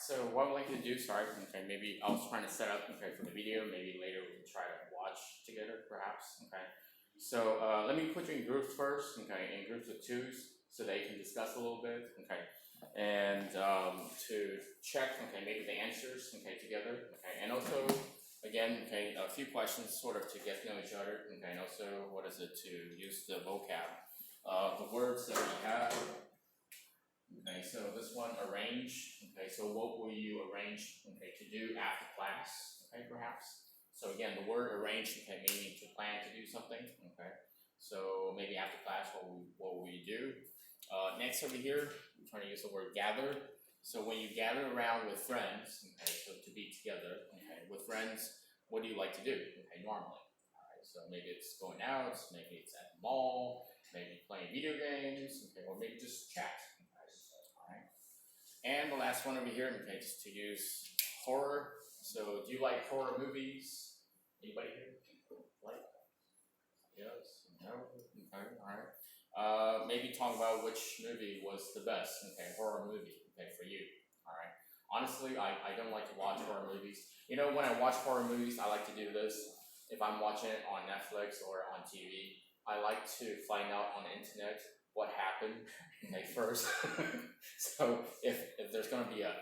so what I'd like to do, sorry, okay, maybe I was trying to set up, okay, for the video, maybe later we can try to watch together, perhaps, okay. So let me put you in groups first, okay, in groups of twos, so that you can discuss a little bit, okay, and to check, okay, maybe the answers, okay, together, okay, and also, again, okay, a few questions sort of to get to know each other, okay, and also, what is it, to use the vocab, the words that we have. Okay, so this one, arrange. Okay, so what will you arrange, okay, to do after class? Okay, perhaps. So again, the word arrange, okay, meaning to plan to do something. Okay, so maybe after class, what will you do? Next over here, we're trying to use the word gather. So when you gather around with friends, okay, so to be together, okay, with friends, what do you like to do? Okay, normally. All right, so maybe it's going out, maybe it's at the mall, maybe playing video games, okay, or maybe just chat. And the last one over here, okay, just to use horror. So do you like horror movies? Anybody here? Like? Yes? No? Okay, alright. Maybe talk about which movie was the best, okay, horror movie, okay, for you. Alright. Honestly, I don't like to watch horror movies. You know, when I watch horror movies, I like to do this. If I'm watching it on Netflix or on TV, I like to find out on the internet what happened, okay, first. So if there's gonna be a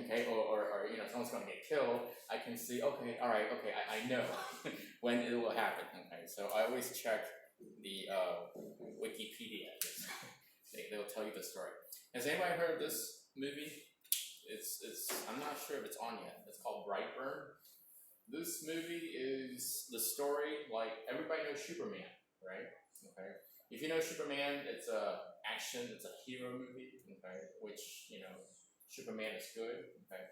okay, or you know, someone's gonna get killed, I can see, okay, all right, okay, I know when it will happen. Okay, so I always check the Wikipedia. They'll tell you the story. Has anybody heard of this movie? It's I'm not sure if it's on yet. It's called Brightburn. This movie is the story, like, everybody knows Superman, right? Okay. If you know Superman, it's a action, it's a hero movie, okay, which, you know, Superman is good, okay.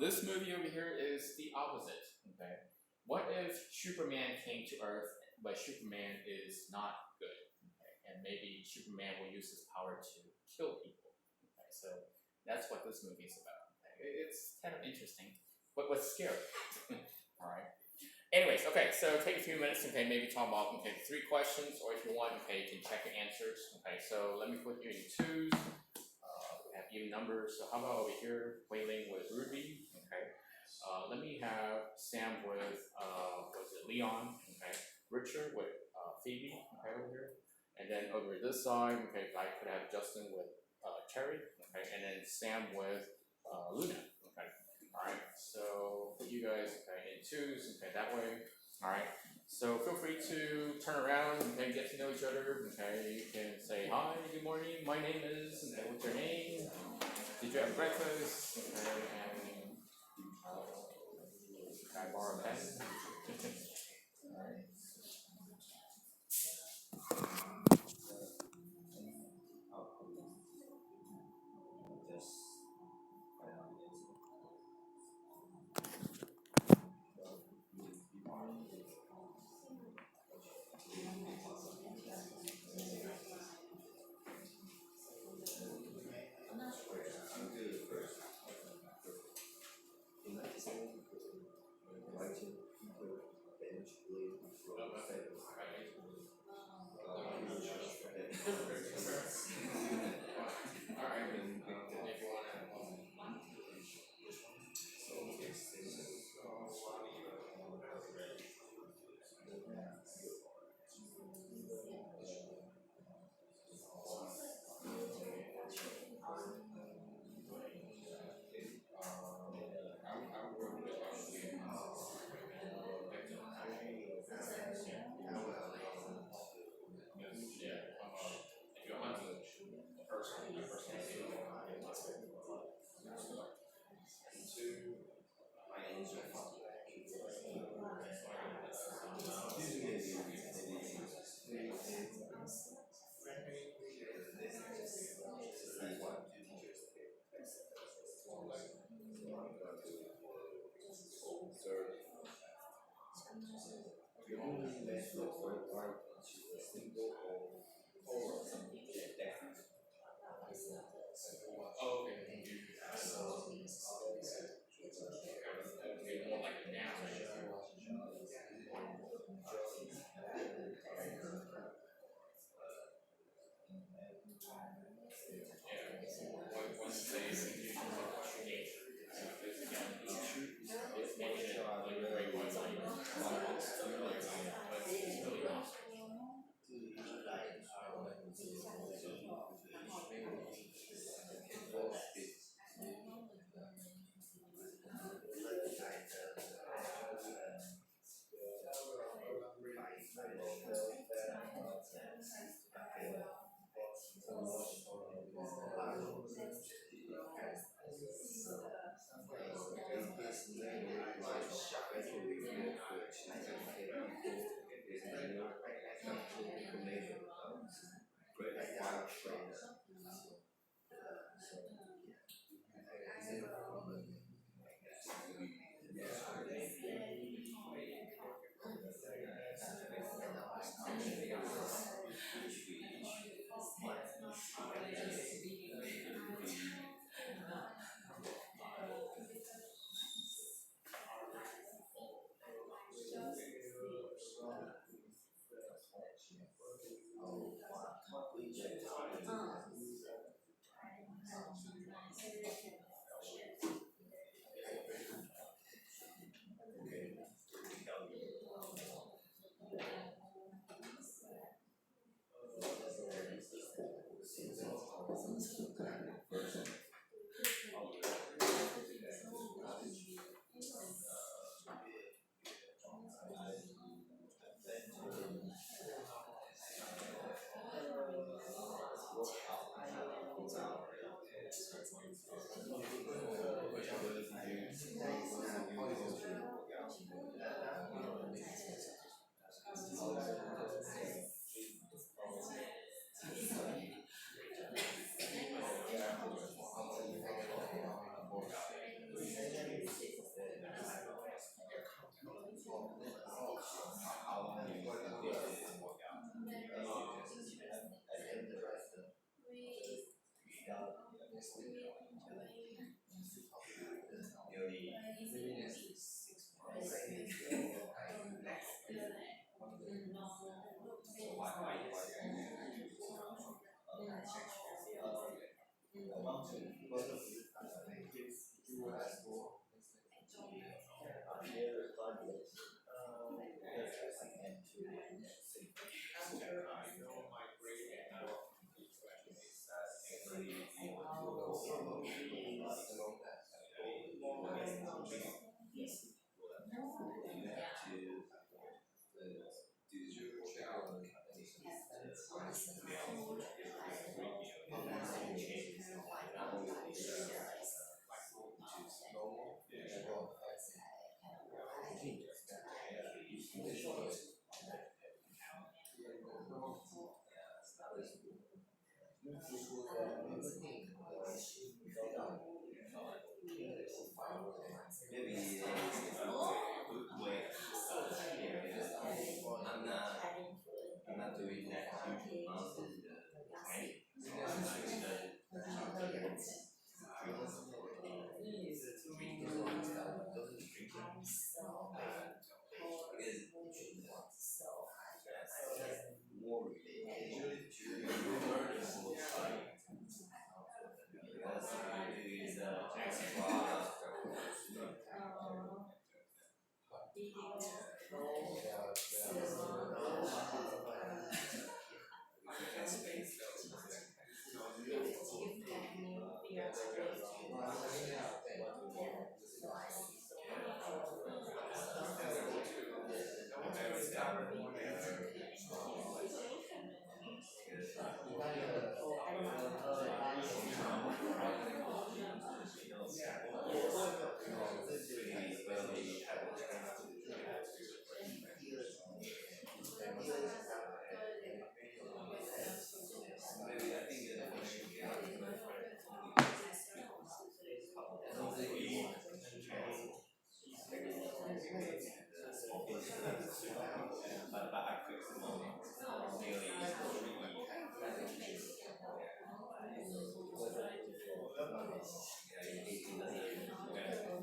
This movie over here is the opposite, okay. What if Superman came to Earth, but Superman is not good, okay, and maybe Superman will use his power to kill people, okay, so that's what this movie is about, okay? It's kind of interesting, but scary, alright. Anyways, okay, so take a few minutes, okay, maybe talk about, okay, 3 questions, or if you want, okay, you can check the answers, okay, so let me put you in twos, we have even numbers, so how about over here, Wei Ling with Ruby, okay, let me have Sam with, what's it, Leon, okay, Richard with Phoebe, okay, over here, and then over this side, okay, I could have Justin with Terry, okay, and then Sam with Luna, okay. Alright, so put you guys, okay, in twos, okay, that way. Alright, so feel free to turn around, okay, get to know each other, okay, you can say, hi, good morning, my name is, okay, what's your name, did you have breakfast, okay, and, can I borrow a pen? Alright.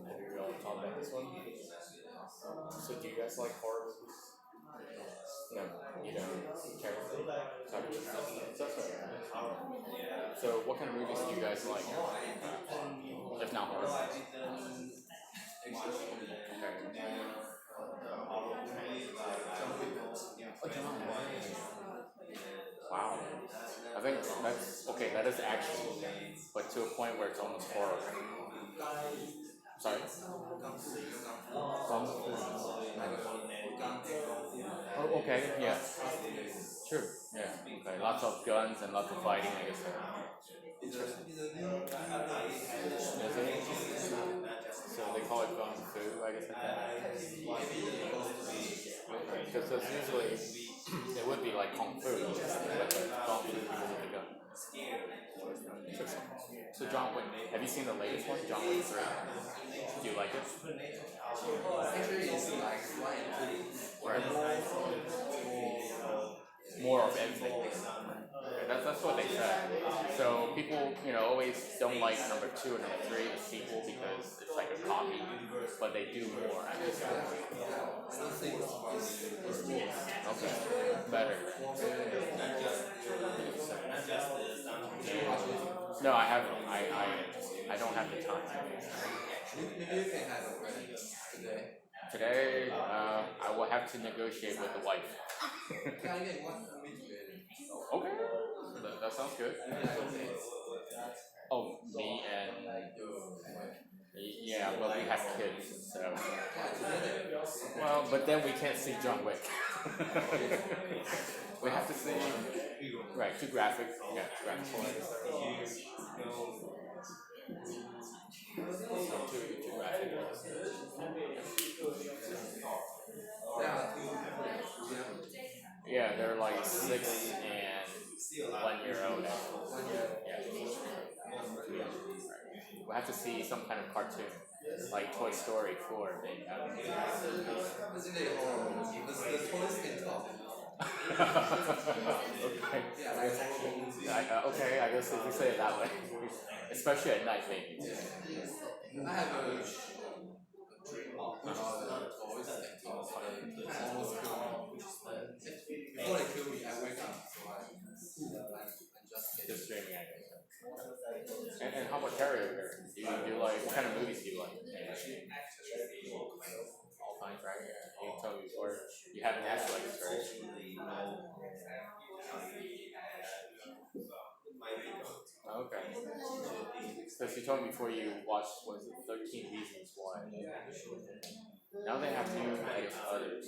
Maybe we'll talk about this one. So do you guys like horror movies? No, you don't care. Okay. So that's fair. So what kind of movies do you guys like? If not horror. Wow. I think that's okay. That is action, but to a point where it's almost horror. Sorry. Oh, okay. Yeah. True. Yeah. Okay. Lots of guns and lots of fighting. I guess. Interesting. Is it? So they call it kung fu. I guess. Okay. Because usually it would be like kung fu, but kung fu because of the gun. Interesting. So John Wick, have you seen the latest one, John Wick 3? Do you like it? Right. More of everything. Okay, that's what they said. So people, always don't like number 2 or number 3, the sequel, because it's like a copy, but they do more. Okay, better. No, I haven't. I don't have the time. Maybe you can have it today. Today, I will have to negotiate with the wife. Okay, that sounds good. Oh, me and yeah, but we have kids, so well, but then we can't see John Wick. We have to see right, too graphic. Yeah, too graphic. Too graphic. Yeah, they're like 6 and 1 year old. Yeah. We have to see some kind of cartoon, like Toy Story 4. The toys can talk. Okay. Okay, I guess if you say it that way, especially at night, maybe. I have a dream of toys that can talk. Almost kill me. Before they kill me, I wake up. So I'm just dreaming, I guess. And how about Terrier? Do you like, what kind of movies do you like? All kinds, right? You told me before. You have Netflix, right? Okay. Because you told me before you watched, was it 13 Reasons Why? Now they have new, I guess, others.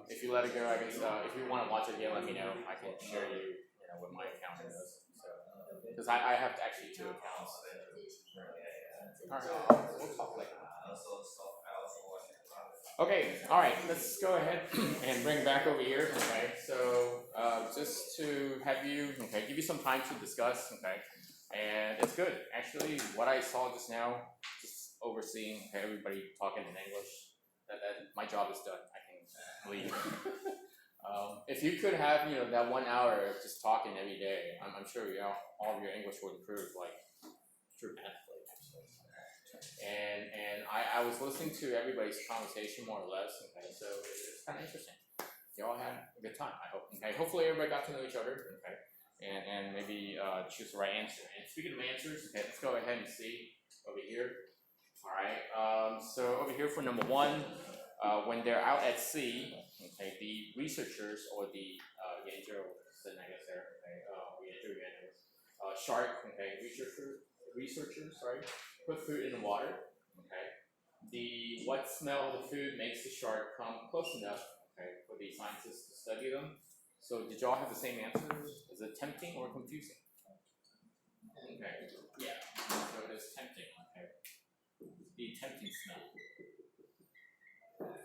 If you let it go, I guess, if you want to watch it again, let me know. I can share you, with my account. Because I have actually 2 accounts. Alright, we'll talk later. Okay, alright, let's go ahead and bring back over here. Okay, so just to have you, give you some time to discuss, and it's good. Actually, what I saw just now, just overseeing everybody talking in English, that my job is done. I can leave. If you could have, that 1 hour of just talking every day, I'm sure all of your English would improve like dramatically. And I was listening to everybody's conversation more or less. Okay, so it's kind of interesting. You all had a good time, I hope. Okay, hopefully everybody got to know each other. Okay, and maybe choose the right answer. And speaking of answers, okay, let's go ahead and see over here. All right. So over here for number 1, when they're out at sea, the researchers or the shark, researchers, put food in the water. Okay. What smell of the food makes the shark come close enough, for the scientists to study them. So did y'all have the same answers? Is it tempting or confusing? Okay. Yeah. So it is tempting. Okay. The tempting smell.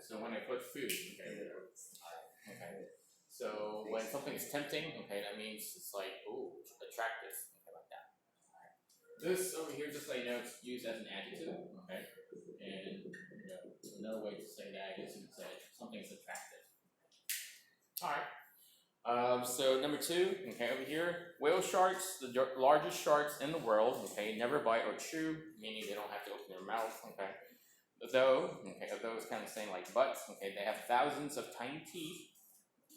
So when I put food, so when something is tempting, that means it's like, ooh, attractive, like that. This over here, just so you know, it's used as an adjective, and another way to say that is you say something's attractive. All right. So number 2, over here, whale sharks, the largest sharks in the world, never bite or chew, meaning they don't have to open their mouth, Though, those kind of saying like butts, they have thousands of tiny teeth.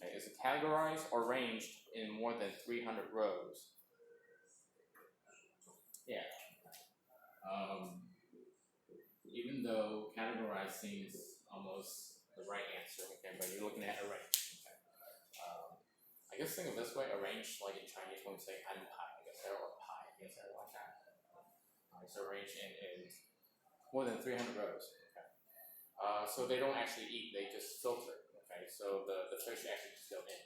Is categorized or arranged in more than 300 rows. Yeah. Even though categorized seems almost the right answer, but you're looking at arranged. I guess think of this way: arranged, like in Chinese when we say "an pai," or "pai," like that. So arranged in more than 300 rows. Okay. So they don't actually eat; they just filter. Okay, so the fish actually just go in.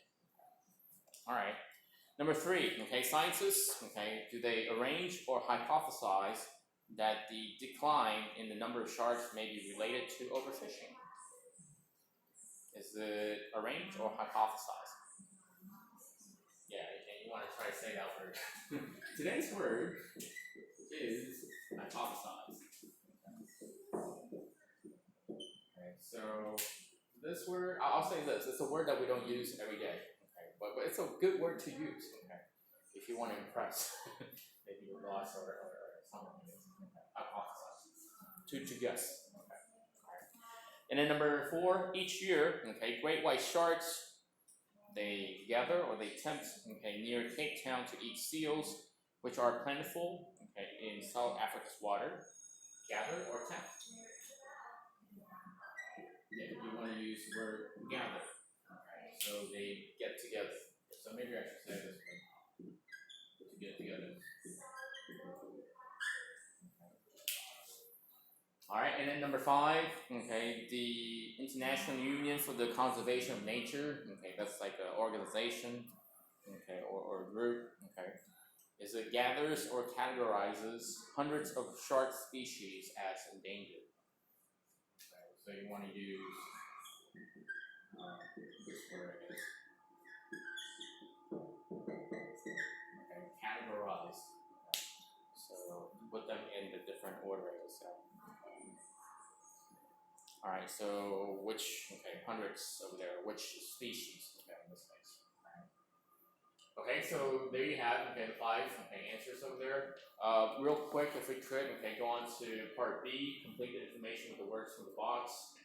All right. Number 3. Okay, scientists. Okay, do they arrange or hypothesize that the decline in the number of sharks may be related to overfishing? Is it arranged or hypothesized? Yeah, and you want to try to say that word. Today's word is hypothesize. Okay, so this word, I'll say this, it's a word that we don't use every day. Okay, but it's a good word to use. Okay, if you want to impress maybe your boss or someone. Okay, hypothesize. To guess. Okay. All right. And then number 4, each year, okay, great white sharks, they gather or they tempt, okay, near Cape Town to eat seals, which are plentiful, okay, in South Africa's water. Gather or tempt? Yeah, you want to use the word gather. Okay, so they get together. So maybe I should say this one. To get together. All right, and then number 5, okay, the International Union for the Conservation of Nature, okay, that's like an organization, okay, or a group, okay, is it gathers or categorizes hundreds of shark species as endangered. Okay, so you want to use this word is okay, categorize. Okay. So put them in the different order as a cell. All right, so which, okay, hundreds over there, which species, okay, in this case. Okay, so there you have, okay, the 5, okay, answers over there. Real quick, if we could, okay, go on to part B, complete the information with the words from the box.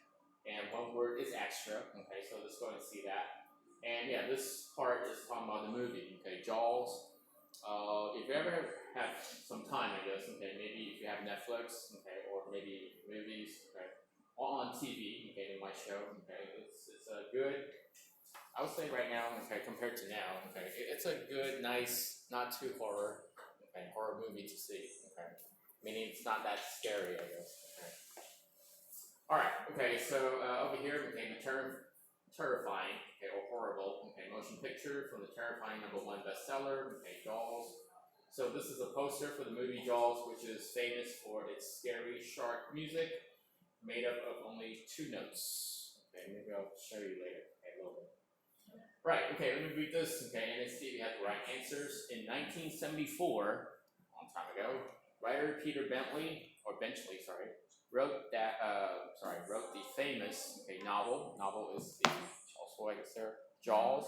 And one word is extra, okay, so let's go ahead and see that. And yeah, this part is talking about the movie, okay, Jaws. If you ever have some time, I guess, okay, maybe if you have Netflix, okay, or maybe movies, okay, or on TV, okay, they might show, okay, it's a good, I would say right now, okay, compared to now, okay, it's a good, nice, not too horror movie to see, okay, meaning it's not that scary, I guess, okay. All right, okay, so over here, okay, the term terrifying, okay, or horrible, okay, motion picture from the terrifying #1 bestseller, okay, Jaws. So this is a poster for the movie Jaws, which is famous for its scary shark music, made up of only 2 notes. Okay, maybe I'll show you later, okay, a little bit. Right, okay, let me read this, okay, and let's see if you have the right answers. In 1974, a long time ago, writer Peter Benchley, wrote the famous, okay, novel is the, also I guess there, Jaws,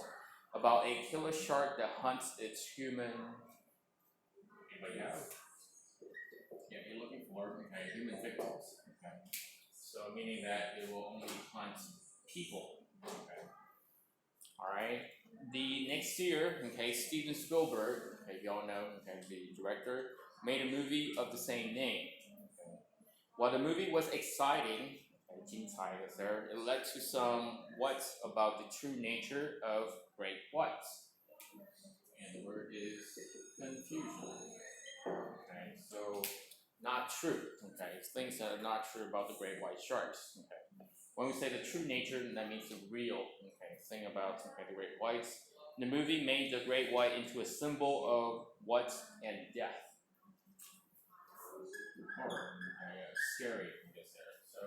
about a killer shark that hunts its human, anybody have? Yeah, you're looking for, okay, human victims, okay. So meaning that it will only hunt people, okay. All right. The next year, okay, Steven Spielberg, okay, you all know, okay, the director, made a movie of the same name. Okay. While the movie was exciting, it led to some what's about the true nature of great whites. And the word is confusion. Okay, so not true. Okay, it's things that are not true about the great white sharks. Okay. When we say the true nature, that means the real, okay, thing about, okay, the great whites. The movie made the great white into a symbol of what and death. Horror, okay, scary, I guess there. So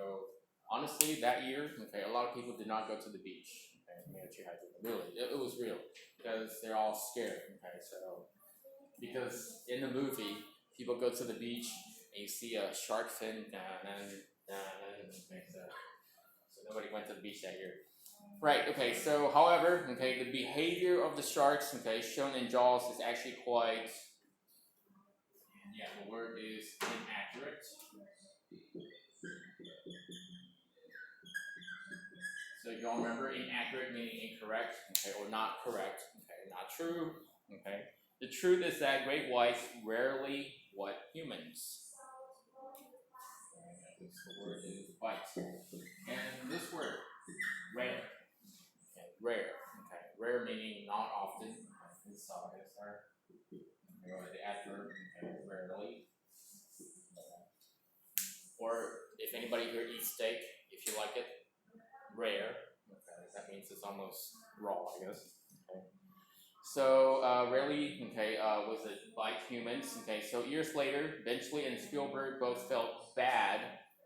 honestly, that year, okay, a lot of people did not go to the beach. Okay, really, it was real because they're all scared. Okay, so because in the movie, people go to the beach and you see a shark fin, so nobody went to the beach that year. Right, okay, so however, okay, the behavior of the sharks, okay, shown in Jaws is actually quite, the word is inaccurate. So you all remember, inaccurate meaning incorrect, okay, or not correct, okay, not true, okay. The truth is that great whites rarely what humans. Okay, the word is white. And this word, rare. Okay, rare. Okay, rare meaning not often. This is our the adverb, okay, rarely. Or Anybody here eat steak? If you like it, rare. Okay, that means it's almost raw, I guess. Okay. So rarely, was it like humans? Okay, so years later, Benchley and Spielberg both felt bad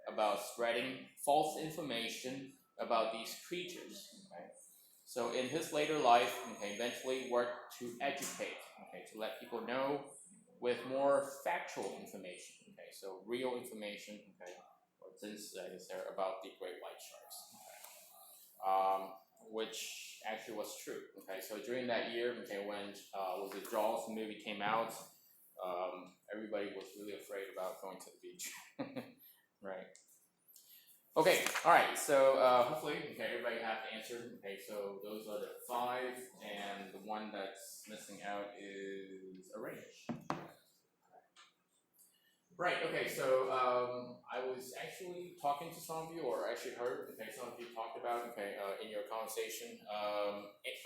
about spreading false information about these creatures. Okay, so in his later life, Benchley worked to educate, to let people know with more factual information. Okay, so real information. Okay, or since is there about the great white sharks. Okay. Which actually was true. Okay, so during that year, when was it Jaws movie came out, everybody was really afraid about going to the beach. Right. Okay. All right. So hopefully, everybody have answered. Okay, so those are the 5, and the one that's missing out is arrange. Right, okay, so I was actually talking to some of you, or actually heard, some of you talked about, in your conversation.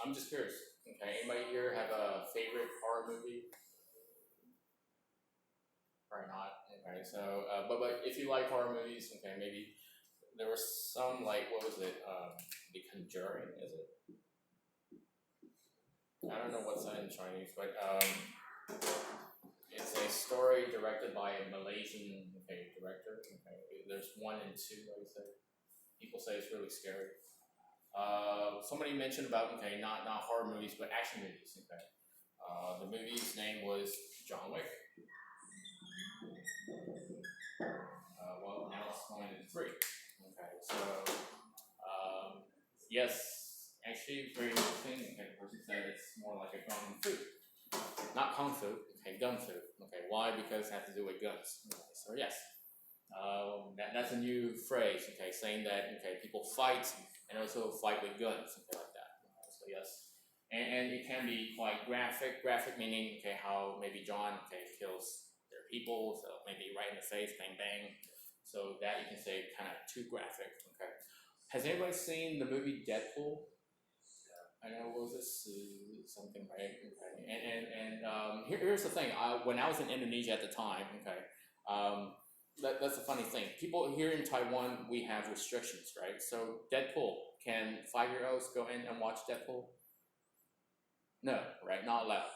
I'm just curious, anybody here have a favorite horror movie? Probably not, okay, so, but if you like horror movies, maybe there was some, like, what was it, The Conjuring, is it? I don't know what's that in Chinese, but, it's a story directed by a Malaysian director. There's 1 and 2, I would say. People say it's really scary. Somebody mentioned about not horror movies but action movies. The movie's name was John Wick. Well, now it's going into 3. So yes, actually very interesting. The person said it's more like a kung fu. Not kung fu, gun fu. Why? Because it has to do with guns. So yes, that's a new phrase. Saying that people fight and also fight with guns, like that. So yes, and it can be quite graphic. Graphic meaning how maybe John kills their people, so maybe right in the face, bang bang. So that you can say kind of too graphic. Has anybody seen the movie Deadpool? I know, what was this? Something, right? And here's the thing. When I was in Indonesia at the time, that's a funny thing. People here in Taiwan, we have restrictions, right? So Deadpool, can 5-year-olds go in and watch Deadpool? No, right? Not allowed.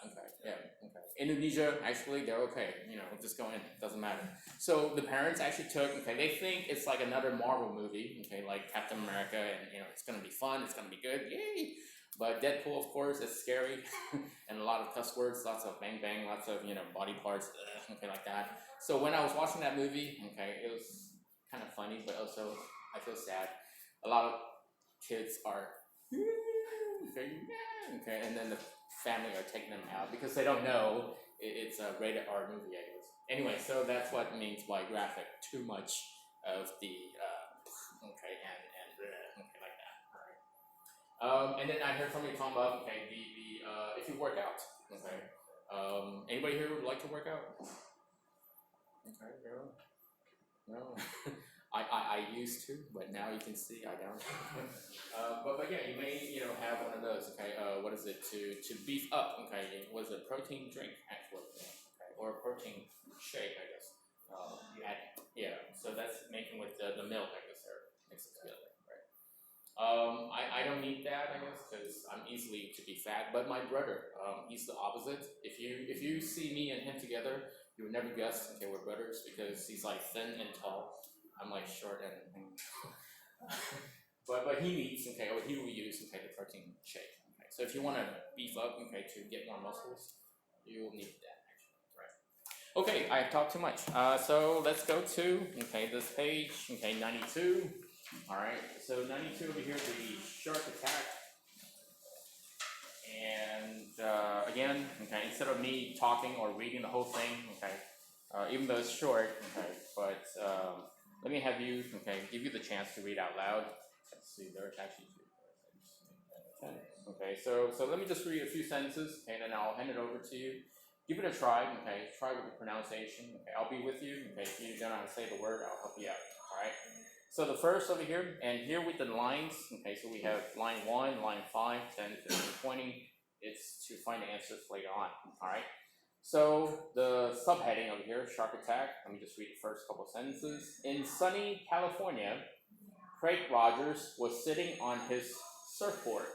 Indonesia, actually, they're okay. Just go in. Doesn't matter. So the parents actually took. They think it's like another Marvel movie. Like Captain America, and it's gonna be fun. It's gonna be good. Yay! But Deadpool, of course, is scary, and a lot of cuss words, lots of bang bang, lots of body parts, like that. So when I was watching that movie, it was kind of funny, but also I feel sad. A lot of kids are and then the family are taking them out because they don't know it's a rated R movie, I guess. Anyway, so that's what it means by graphic. Too much of the like that. And then I heard somebody talking about if you work out. Anybody here would like to work out? No. I used to, but now you can see I don't. But yeah, you may have one of those. What is it to beef up? What is it? Protein drink actually, or a protein shake, I guess. You add, so that's making with the milk, I guess, or mix it together. I don't need that, I guess, because I'm easily to be fat. But my brother, he's the opposite. If you see me and him together, you would never guess. We're brothers because he's like thin and tall. I'm like short and but he needs or he will use the protein shake. So if you want to beef up to get more muscles, you will need that actually. Right. Okay, I've talked too much. So let's go to this page. 92. All right, so 92 over here, the shark attack. And again, instead of me talking or reading the whole thing, even though it's short, but let me have you, give you the chance to read out loud. Let's see, there's actually 2. So let me just read a few sentences, and then I'll hand it over to you. Give it a try, try with the pronunciation. I'll be with you. If you don't know how to say the word, I'll help you out. All right. So the first over here, and here with the lines, so we have line 1, line 5, 10, 15, 20. It's to find the answers later on, all right? So the subheading over here, shark attack. Let me just read the first couple sentences. In sunny California, Craig Rogers was sitting on his surfboard,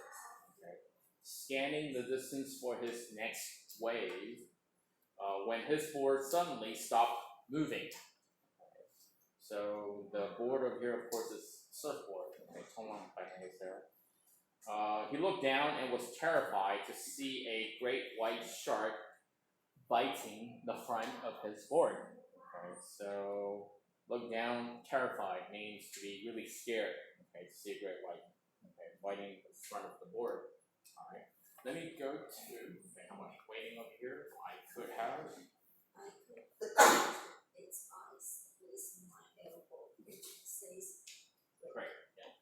scanning the distance for his next wave, when his board suddenly stopped moving. So the board over here, of course, is surfboard. Okay, there. He looked down and was terrified to see a great white shark biting the front of his board. Okay, so look down, terrified means to be really scared. Okay, to see a great white, biting the front of the board. All right. Let me go to how much weighting over here I could have. Its eyes with my elbow. It says Great. Yeah.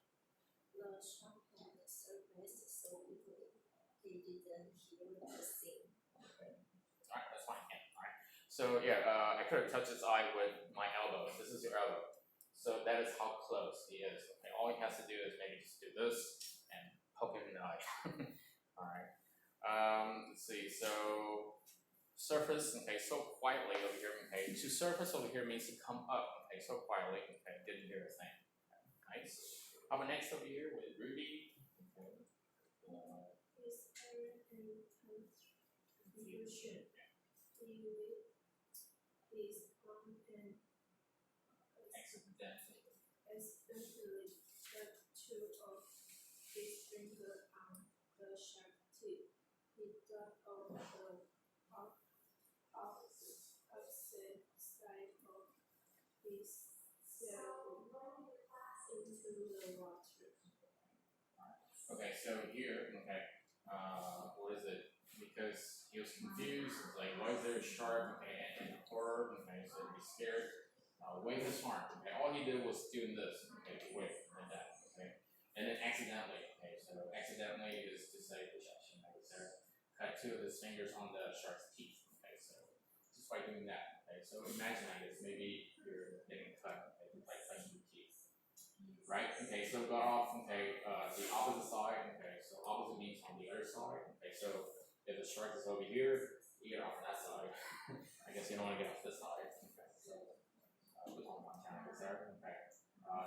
the shark had surfaced so quickly he didn't hear the thing. Alright, that's fine. Yeah. Alright. So I could have touched his eye with my elbow. This is your elbow. So that is how close he is. Okay. All he has to do is maybe just do this and poke him in the eye. Alright. Let's see. So surface, okay, so quietly over here, okay. To surface over here means to come up, okay, so quietly, okay, didn't hear a thing. Okay, nice. How about next over here with Ruby? Okay. His air and confusion. He with his arm and Accidentally. especially the two of his finger on the sharp tip. He got off the opposite side of his sailboat into the water. Okay, so here, what is it? Because he was confused, it's like, why is there a shark? Okay, and horror, okay, so he's scared. Wave his arm, okay, all he did was doing this, okay, wave, like that, okay. And then accidentally, okay, so accidentally is to say, cut two of his fingers on the shark's teeth, okay, so just by doing that, okay, so imagine this, maybe you're getting cut, okay, by touching your teeth. Right? Okay, so got off, okay, the opposite side, okay, so opposite means on the other side, okay, so if the shark is over here, you get off that side. I guess you don't want to get off this side, okay, so put on one counter there, okay,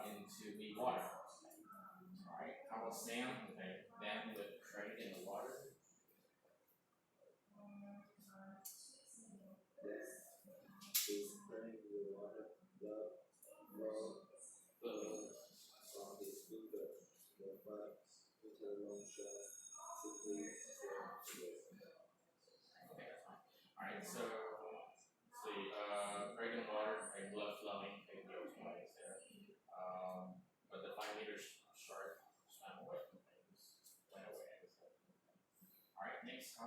into the water. Alright, how about Sam? Okay, then with Craig in the water. He's playing with the water, from his finger, the butt into the long shot, simply Alright, so let's see, Craig in the water, okay, blood flowing, okay, the ocean waves there. But the 5 meter shark swam away, okay, just went away. Alright, next,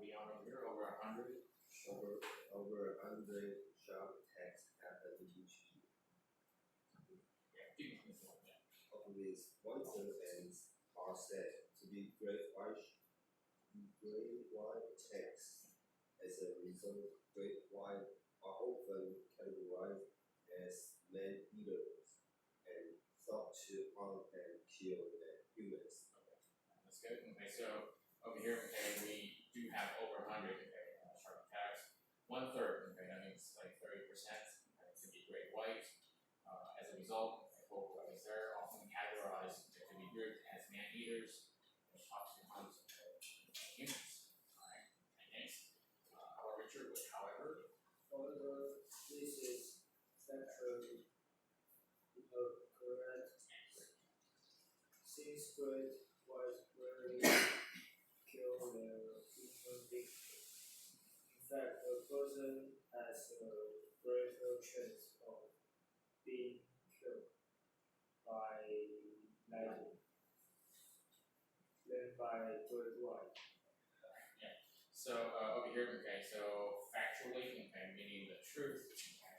we on over here, over 100. over 100 sharp attacks happened each year. Yeah, Of these, poison ends are said to be great white attacks. As a result, great white are often categorized as man-eaters and thought to harm and kill humans. That's good. Okay, so over here, okay, we do have over 100, okay, shark attacks. 1/3, okay, that means like 30%, okay, to be great white. As a result, okay, both ways there often categorized to be grouped as man-eaters, which talks to harms humans. Alright, and next, how about Richard with however? However, this is factually incorrect, since great was rarely killed a human victim. In fact, a person has a greater chance of being killed by lightning than by great white. So over here, okay, so factually, okay, meaning the truth, okay.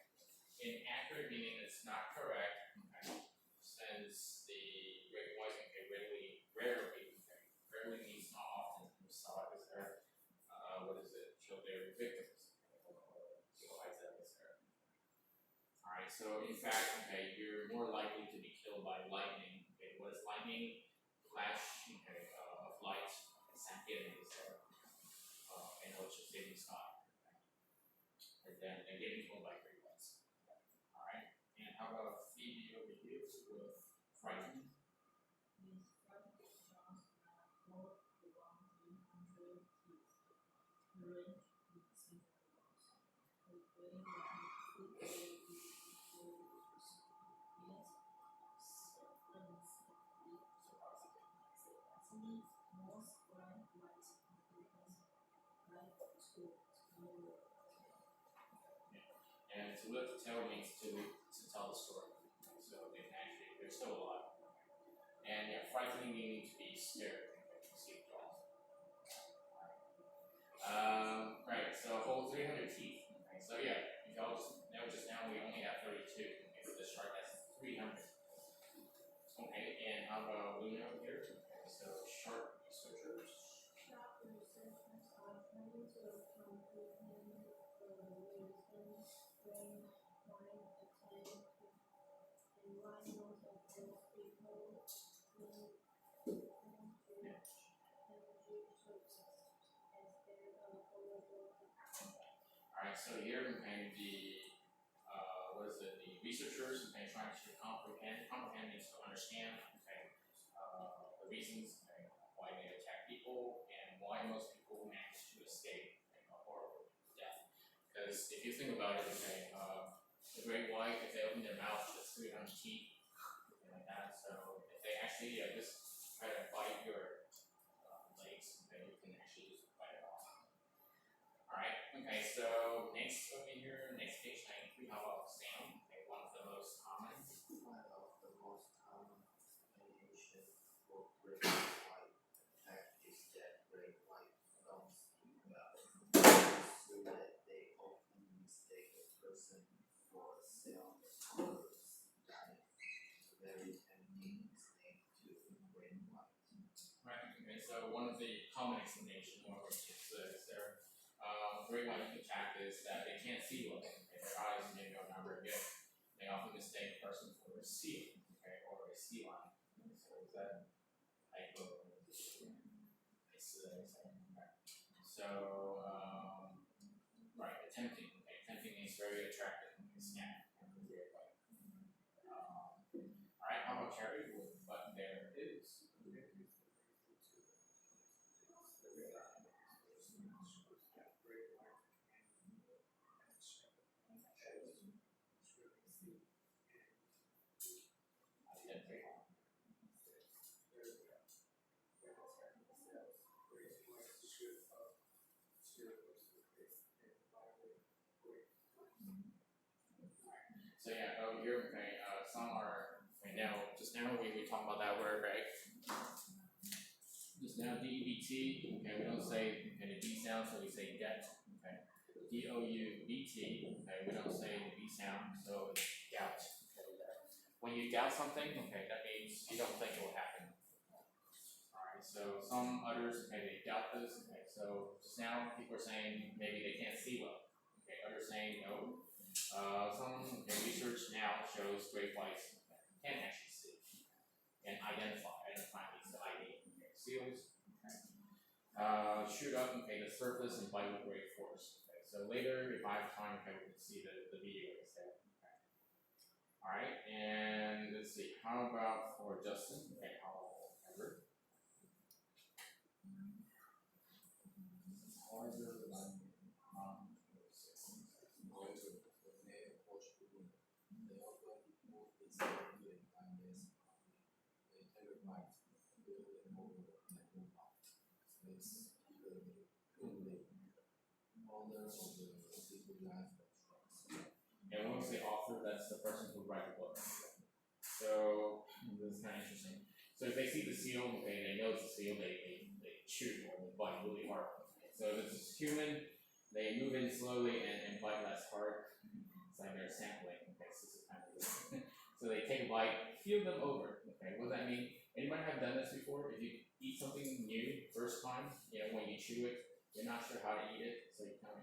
Inaccurate meaning it's not correct, okay. Since the great white, okay, rarely means not often. We saw it as there. Kill their victims. Alright, so in fact, okay, you're more likely to be killed by lightning. Okay, what is lightning? Flash, okay, of light, and hitting is there. And which is in the sky. and then they're getting killed by great whites. Alright, and how about Phoebe over here with frightening? And to live to tell means to tell the story. So they can actually, they're still alive. And yeah, frightening meaning to be scared. To see the jaws. Right, so a whole 300 teeth. Okay, so yeah, you all just now we only have 32. Okay, so this shark has 300. Okay, and how about Luna here? Okay, so shark researchers. Shark researchers are trying to comprehend the reasons brain why attack and why most of those people need energy sources instead of overworking. Alright, so here and what is it, the researchers and trying to comprehend means to understand, okay, the reasons okay, why they attack people and why most people manage to escape a horrible death. Because if you think about it, okay, the great white, if they open their mouth, it's 300 teeth, something like that. So if they actually just try to bite your legs, then you can actually just bite it off. Alright, okay, so next over here, next page 93, how about Sam? Okay, one of the most common. One of the most common explanation for great white attack is that great white don't speak well, so that they often mistake a person for a seal or sea lion. A very tempting snake to great white. Right, okay, so one of the common explanation or is their great white attack is that they can't see well. Okay, their eyes maybe are not very good. They often mistake a person for a seal, okay, or a sea lion. So is that hypo? So right, tempting. Okay, tempting is very attractive. Okay, snap. Great white. Alright, how about Carrie? But there is. So yeah, over here, okay, some are, okay, now, just now we talked about that word, right? Just now, D-E-B-T, okay, we don't say, okay, the D sound, so we say det, okay. D-O-U-B-T, okay, we don't say the B sound, so it's doubt, okay. When you doubt something, okay, that means you don't think it will happen. Alright, so some others, okay, they doubt this, okay, so just now people are saying maybe they can't see well, okay, others saying no. Some research now shows great whites can actually see and identify means the ID. Okay, seals. Okay. Shoot up the surface and bite with great force. Okay, so later, if I have time, we can see the video instead. Okay. Alright, and let's see, how about for Justin? Okay, however. And when we say author, that's the person who writes the book. So this is kind of interesting. So if they see the seal, okay, they know it's a seal, they chew or they bite really hard. Okay. So if it's human, they move in slowly and bite less hard. It's like they're sampling. Okay, so this is kind of so they take a bite, feel them over. Okay, what does that mean? Anybody have done this before? If you eat something new first time, when you chew it, you're not sure how to eat it, so you kind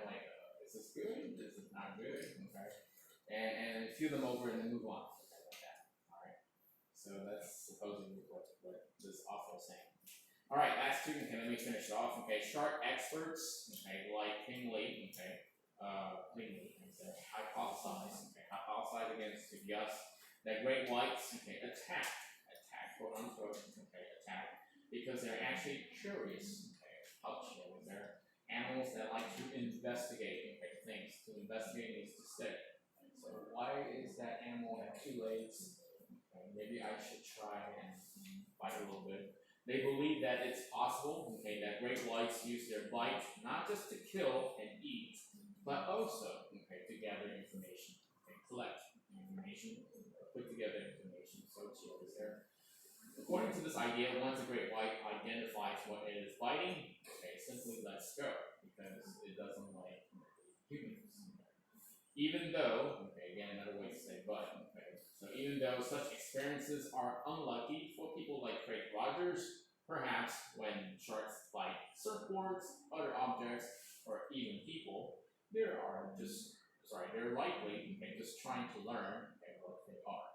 of like, is this good? This is not good. Okay, and feel them over and then move on. Okay, like that. All right. So that's supposedly what this author is saying. Alright, last two, okay, let me finish it off. Okay, shark experts, okay, like King Lee, okay, hypothesize against the Gus that great whites, okay, attack, quote unquote, okay, attack, because they're actually curious, okay, they're animals that like to investigate, okay, things, to investigate needs to study. So why is that animal have 2 legs? Okay, maybe I should try and bite a little bit. They believe that it's possible, okay, that great whites use their bite not just to kill and eat, but also, okay, to gather information, okay, collect information, put together information. So chill is there. According to this idea, once a great white identifies what it is biting, okay, simply lets go because it doesn't like humans. Even though, okay, again another way to say but, okay, so even though such experiences are unlucky for people like Craig Rogers, perhaps when sharks bite surfboards, other objects, or even people, they're likely, okay, just trying to learn, okay, what they are.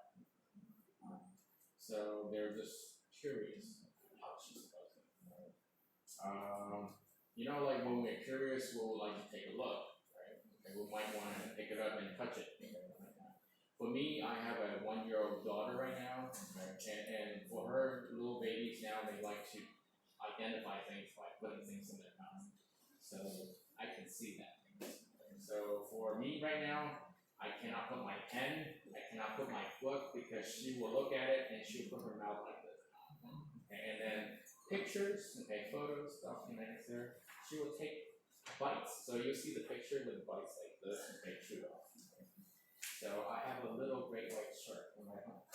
So they're just curious how she's supposed to. You know, like when we're curious, we'll like to take a look, right? Okay, we might want to pick it up and touch it. Okay, like that. For me, I have a 1-year-old daughter right now, okay, and for her, little babies now, they like to identify things by putting things in their mouth. So I can see that. So for me right now, I cannot put my pen, I cannot put my book because she will look at it and she'll put her mouth like this. Okay, and then pictures, okay, photos, documents there, she will take bites. So you'll see the picture with bites like this and they chew it off. Okay. So I have a little great white shark in my home.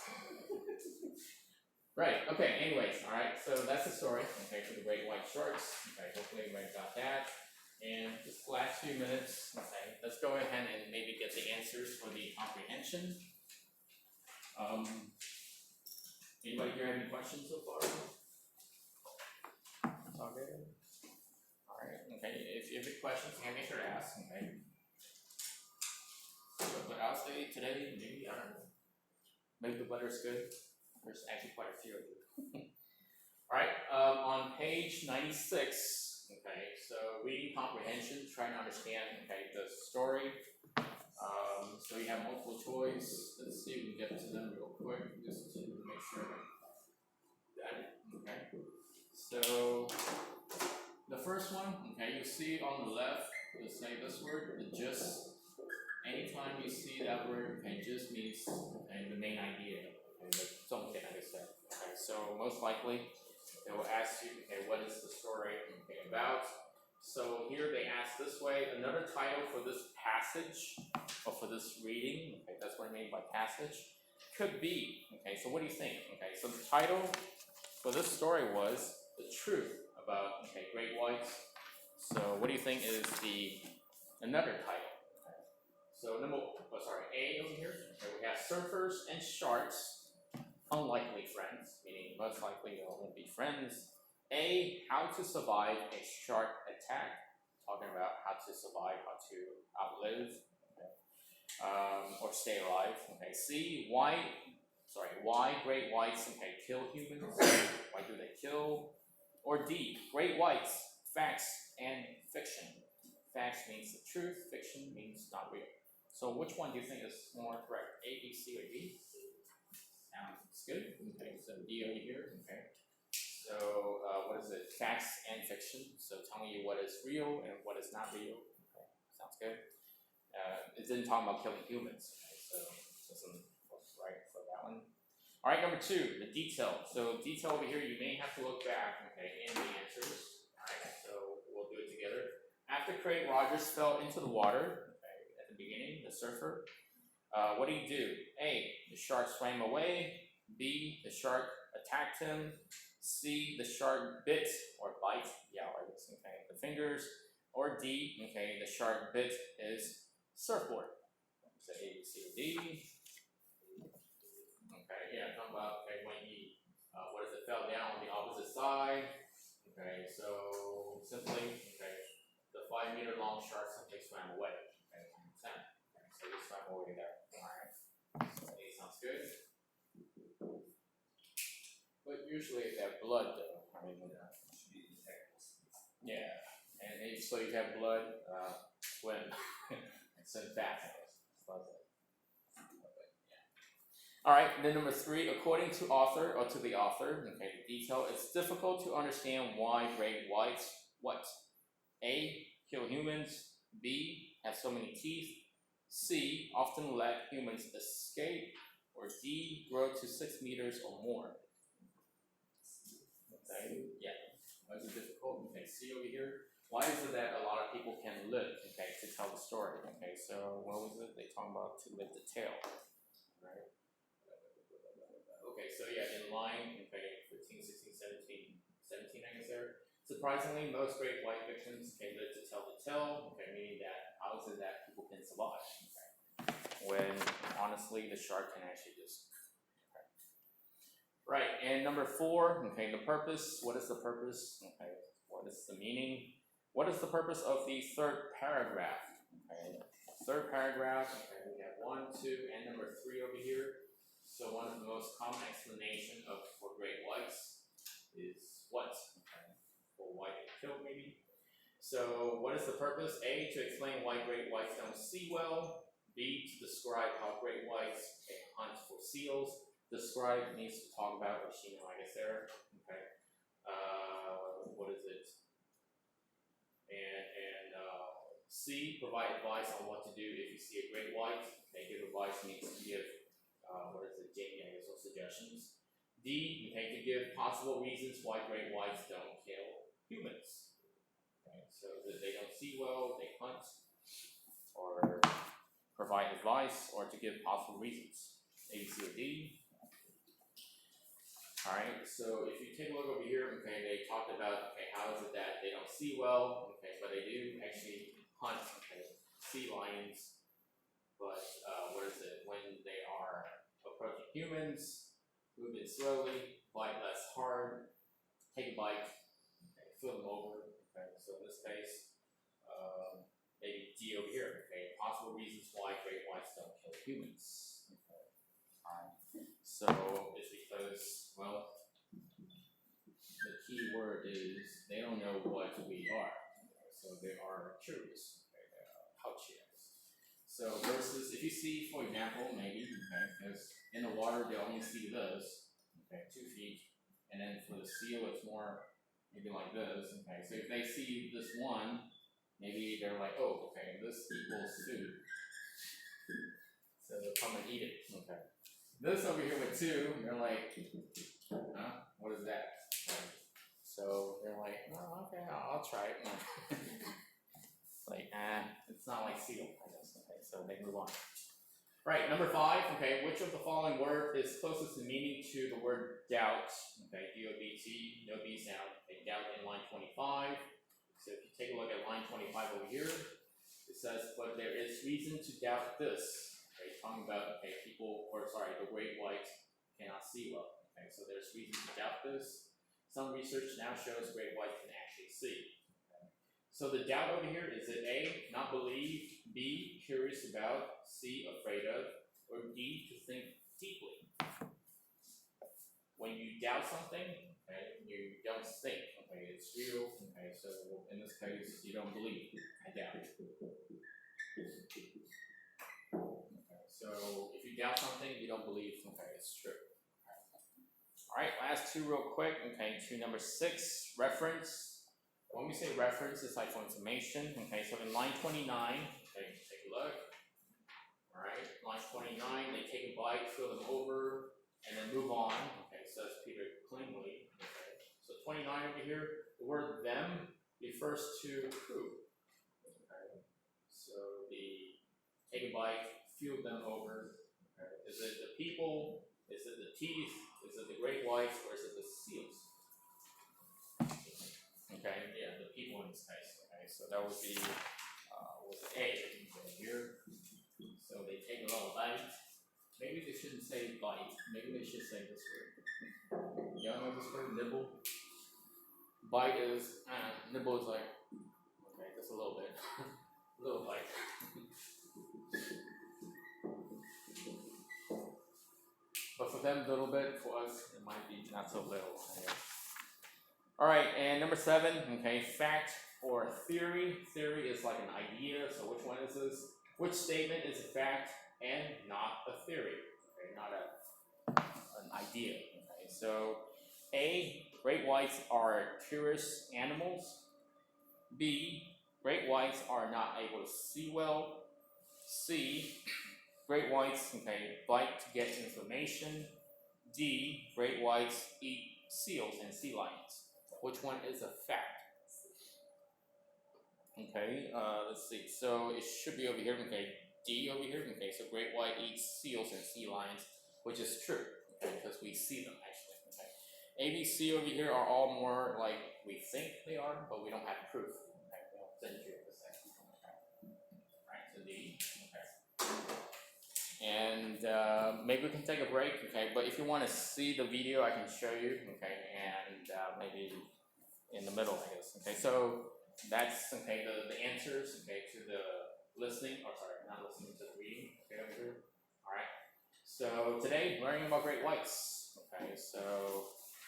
Right, okay, anyways, alright, so that's the story, okay, for the great white sharks. Okay, hopefully everybody got that. And just the last few minutes, okay, let's go ahead and maybe get the answers for the comprehension. Anybody here have any questions so far? All good? Alright, okay, if you have any questions, you can make sure to ask, okay? But I'll say today, maybe, I don't know, maybe the weather's good. There's actually quite a few of you. Alright, on page 96, okay, so reading comprehension, trying to understand, okay, the story. So you have multiple choice. Let's see if we can get to them real quick, just to make sure that, okay. So, the first one, okay, you see on the left, let's say this word, the just. Anytime you see that word, okay, just means, okay, the main idea. Something like that. Okay, so most likely they will ask you, okay, what is the story, okay, about? So here they ask this way, another title for this passage, or for this reading, okay, that's what I mean by passage, could be, okay, so what do you think? Okay, so the title for this story was The Truth About, okay, Great Whites. So what do you think is another title? Okay. So A over here, okay, we have surfers and sharks, unlikely friends, meaning most likely they won't be friends. A, how to survive a shark attack, talking about how to survive, how to outlive, okay, or stay alive. Okay. C, why great whites, okay, kill humans? Why do they kill? Or D, great whites, facts and fiction. Facts means the truth, fiction means not real. So which one do you think is more correct? A, B, C, or D? Sounds good. Okay, so D over here. Okay. So what is it? Facts and fiction. So telling you what is real and what is not real. Okay, sounds good. It didn't talk about killing humans. Okay, so doesn't look right for that one. All right, number 2, the detail. So detail over here, you may have to look back. Okay, in the answers. All right, so we'll do it together. After Craig Rogers fell into the water, okay, at the beginning, the surfer. What did he do? A, the shark swam away. B, the shark attacked him. C, the shark bit or bite, okay, the fingers. Or D, okay, the shark bit his surfboard. So A, B, C, or D. Okay, yeah, talking about, okay, when he, fell down on the opposite side. Okay, so simply, okay, the 5-meter long shark simply swam away. Okay, so he swam away there. Alright. So A sounds good. But usually if they have blood though, I mean, so you have blood, swim, and swim fast. Alright, then number 3, according to author, or to the author, okay, the detail, it's difficult to understand why great whites, what? A, kill humans, B, have so many teeth, C, often let humans escape, or D, grow to 6 meters or more. Okay, yeah, why is it difficult? Okay, C over here. Why is it that a lot of people can live, okay, to tell the story? Okay, so what was it? They talk about to live the tale, right? Okay, so yeah, in line, okay, 15, 16, 17, I guess there. Surprisingly, most great white victims can live to tell the tale, okay, meaning that how is it that people can survive, okay? When honestly the shark can actually just, okay. Right, and number 4, okay, the purpose. What is the purpose? Okay, what is the meaning? What is the purpose of the 3rd paragraph? Okay, 3rd paragraph, okay, we have 1, 2, and number 3 over here. So one of the most common explanation for great whites is what? Okay. For why they killed, maybe. So what is the purpose? A, to explain why great whites don't see well. B, to describe how great whites can hunt for seals. Describe means to talk about, or I guess there. Okay. What is it? And C, provide advice on what to do if you see a great white. Okay, give advice means to give Jamie, I guess, or suggestions. D, okay, to give possible reasons why great whites don't kill humans. Okay, so that they don't see well, they hunt, or provide advice, or to give possible reasons. A, B, C, or D. Alright, so if you take a look over here, okay, they talked about, okay, how is it that they don't see well, okay, but they do actually hunt, okay, sea lions, but what is it, when they are approaching humans, move in slowly, bite less hard, take a bite, okay, fill them over, okay, so in this case, maybe D over here, okay, possible reasons why great whites don't kill humans, okay, so it's because, well, the key word is they don't know what we are, okay, so they are curious, okay, they are pouchiers. So versus, if you see, for example, maybe, okay, because in the water they only see this, okay, 2 feet, and then for the seal it's more maybe like this, okay, so if they see this one, maybe they're like, oh, okay, this equals food, so they'll come and eat it, okay. This over here with 2, they're like, huh, what is that? Okay. So they're like, oh, okay, I'll try it. Like, it's not like seal, I guess, okay, so they move on. Right, number 5, okay, which of the following word is closest in meaning to the word doubt? Okay, D-O-B-T, no B sound, okay, doubt in line 25. So if you take a look at line 25 over here, it says, but there is reason to doubt this. Okay, talking about, okay, the great white cannot see well. Okay, so there's reason to doubt this. Some research now shows great white can actually see. So the doubt over here, is it A, not believe, B, curious about, C, afraid of, or D, to think deeply? When you doubt something, okay, you don't think, okay, it's real, okay, so in this case, you don't believe, I doubt. Okay, so if you doubt something, you don't believe, okay, it's true. Alright, last 2 real quick, okay, to number 6, reference. When we say reference, it's like for information, okay, so in line 29, okay, take a look, alright, line 29, they take a bite, fill them over, and then move on, okay, says Peter cleanly, okay, so 29 over here, the word them refers to who, okay, so the take a bite, fill them over, okay, is it the people, is it the teeth, is it the great whites, or is it the seals? Okay, yeah, the people in this case. Okay, so that would be was A here. So they take a little bite. Maybe they shouldn't say bite. Maybe they should say this word. Y'all know this word, nibble? Bite is nibble is like, okay, just a little bit. A little bite. But for them, a little bit. For us, it might be not so little, I guess. All right, and number 7, okay, fact or theory. Theory is like an idea, so which one is this? Which statement is a fact and not a theory? Okay, not an idea. Okay, so A, great whites are curious animals. B, great whites are not able to see well. C, great whites, okay, bite to get information. D, great whites eat seals and sea lions. Which one is a fact? Okay, let's see. So it should be over here. Okay, D over here. Okay, so great white eats seals and sea lions, which is true. Okay, because we see them actually. Okay, A, B, C over here are all more like we think they are, but we don't have proof. Okay, we'll send you a second. Okay. Alright, so D. Okay. And maybe we can take a break. Okay, but if you want to see the video, I can show you. Okay, and maybe in the middle, I guess. Okay, so that's okay. The answers. Okay, to the listening. Or sorry, not listening to the reading. Okay, over here. All right. So today, learning about great whites. Okay, so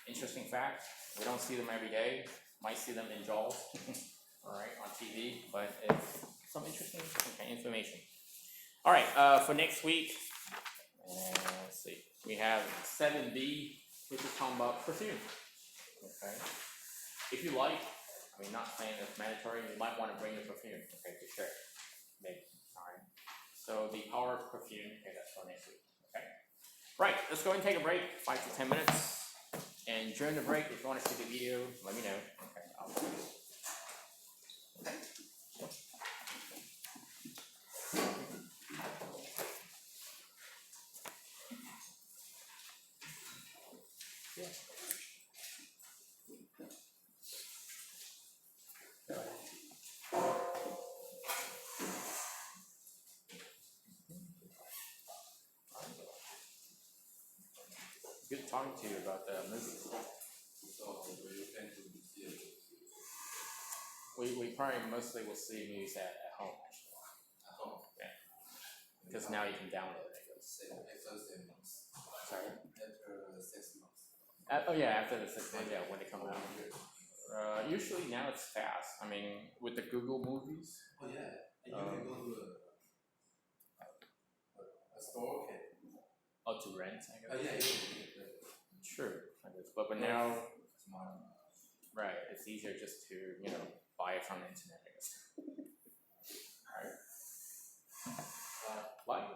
interesting fact. We don't see them every day. Might see them in Jaws. All right, on TV, but it's some interesting information. All right, for next week, let's see. We have 7B, which is talking about perfume. Okay. If you like, I mean, not saying it's mandatory, you might want to bring your perfume, okay, to share. Maybe. Alright. So the power of perfume, okay, that's for next week. Okay. Right, let's go ahead and take a break, 5 to 10 minutes. And during the break, if you want to see the video, let me know. Okay, I'll show you. Okay. Yeah. Good talking to you about the movies. We probably mostly will see movies at home. At home? Yeah. Because now you can download it. Sorry? After 6 months. Oh yeah, after the 6 months, yeah, when they come out. Usually now it's fast. I mean, with the Google movies. Oh yeah, and you can go to a store. Okay. Oh, to rent, I guess. Oh yeah. True, I guess. But now, right, it's easier just to buy it from the internet, I guess. All right. Like.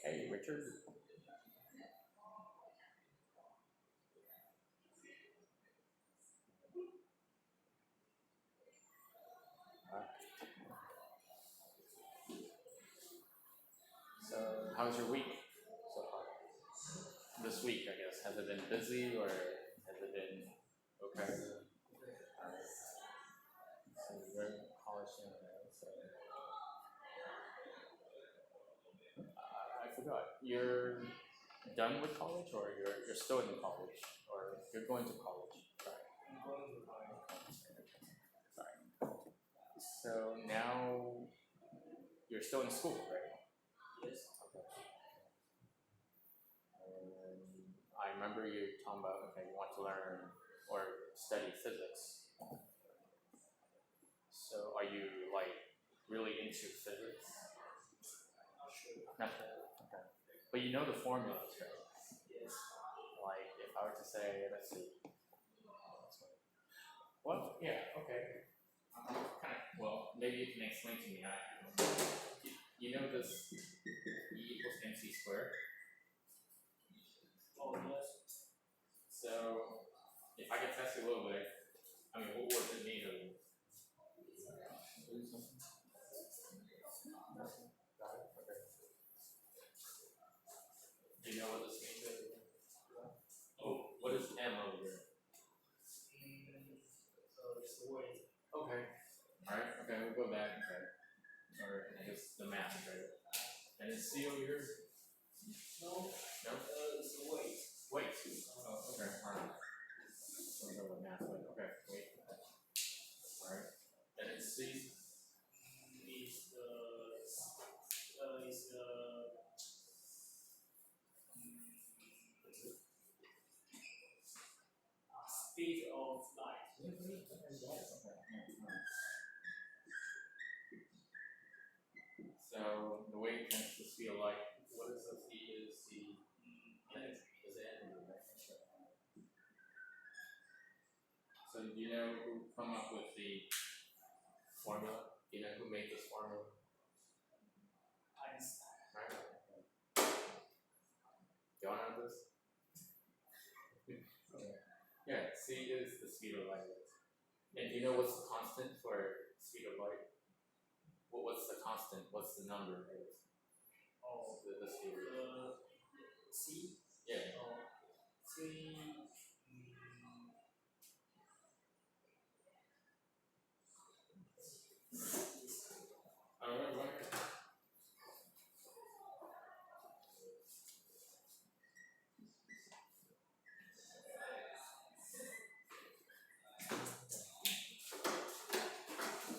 Hey, Richard. So, how's your week so far? This week, I guess. Has it been busy or has it been okay? Alright. So, you're in college now, so. I forgot. You're done with college or you're still in college? Or you're going to college? Sorry. I'm going to buy. Sorry. So, now you're still in school, right? Yes. Okay. I remember you talking about, okay, you want to learn or study physics. So are you like really into physics? Sure. Not really. Okay. But you know the formulas, right? Yes. Like if I were to say, let's see. Well, yeah, okay. Well, maybe you can explain to me. You know this E equals mc squared? Oh yes. So, if I could test you a little bit, I mean, what does it mean? Got it? Okay. Do you know what this means? Oh, what is M over here? It's the weight. Okay. Alright, okay, we'll go back. Okay. Or I guess the math, right? And then C over here? No. No? It's the weight. Wait. Oh, okay, alright. So we'll go with math. Okay, wait. Alright. And then C? So the weight tends to speed of light. What is the speed? Is the energy? Is the energy, right? So do you know who come up with the formula? Do you know who made this formula? Einstein. Right. Y'all know this? Yeah, c is the speed of light. And do you know what's the constant for speed of light? What's the constant? What's the number? Oh, The speed. C. Yeah. Oh, 3.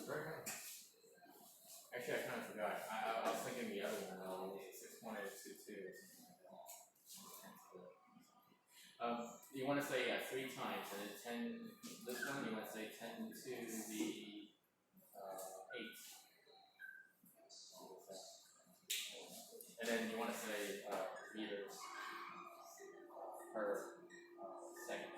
Alright. Actually, I kind of forgot. I was thinking the other one. 6.822 or something like that. You want to say 3 times, and then 10. This one you want to say 10 to the 8. And then you want to say meters per second.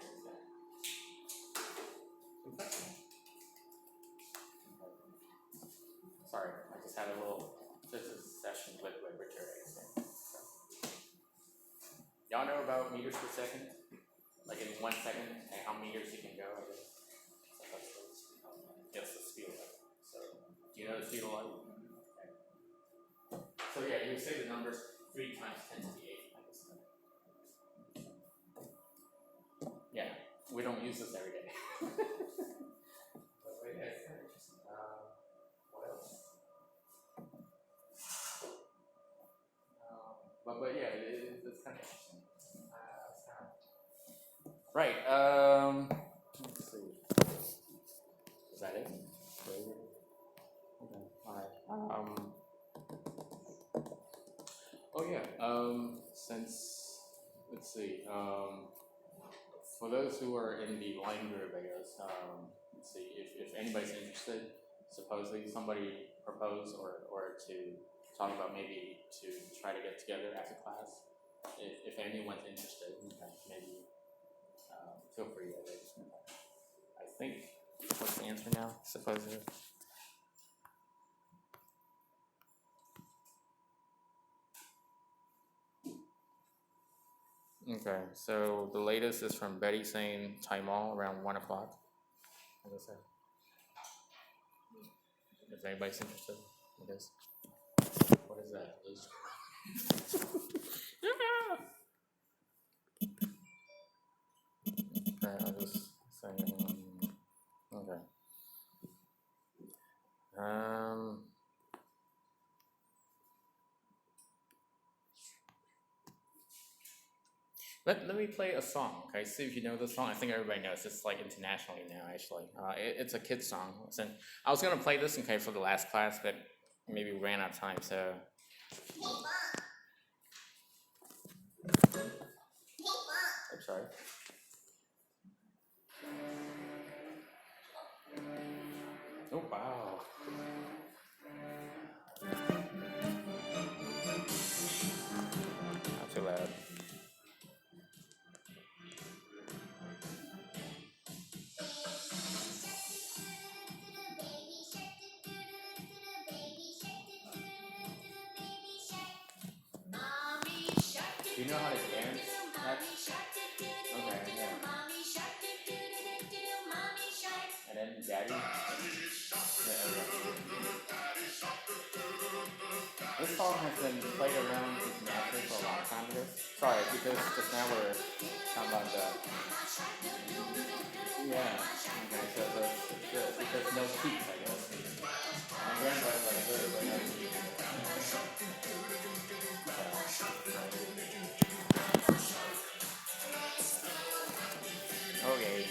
Sorry, I just had a little session with Richard. Y'all know about meters per second? Like in 1 second, and how meters you can go? I guess. Yes, the speed of light. So, do you know the speed of light? Okay. So yeah, you say the numbers 3 times 10 to the 8. Yeah, we don't use this every day. But yeah, it's kind of interesting. What else? But yeah, it's kind of interesting. Right. Let's see. Is that it? Okay. All right. Oh yeah. Since let's see. For those who are in the line group, I guess. Let's see. If anybody's interested, supposedly somebody proposed or to talk about maybe to try to get together after class. If anyone's interested, maybe. Feel free. I think. What's the answer now? Supposedly. Okay, so the latest is from Betty saying Taimal around 1 o'clock. As I said. If anybody's interested, I guess. What is that? Okay, I'll just say. Okay. Let me play a song, okay? See if you know this song. I think everybody knows. It's like internationally now, actually. It's a kid's song. Listen, I was gonna play this, okay, for the last class, but maybe we ran out of time, so. I'm sorry. Oh wow. Not too loud. Do you know how to dance? Okay, yeah. And then daddy. This song has been played around internationally for a long time ago. Sorry, because just now we're talking about the. Yeah. Okay, so because no teeth, I guess. My grandfather like good, but no teeth. Okay.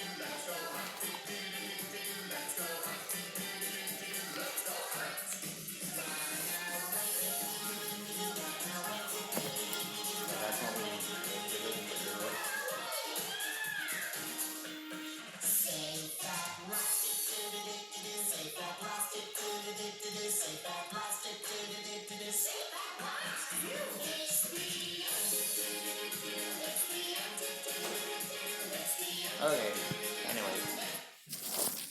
So that's when we did it. Okay. Anyways,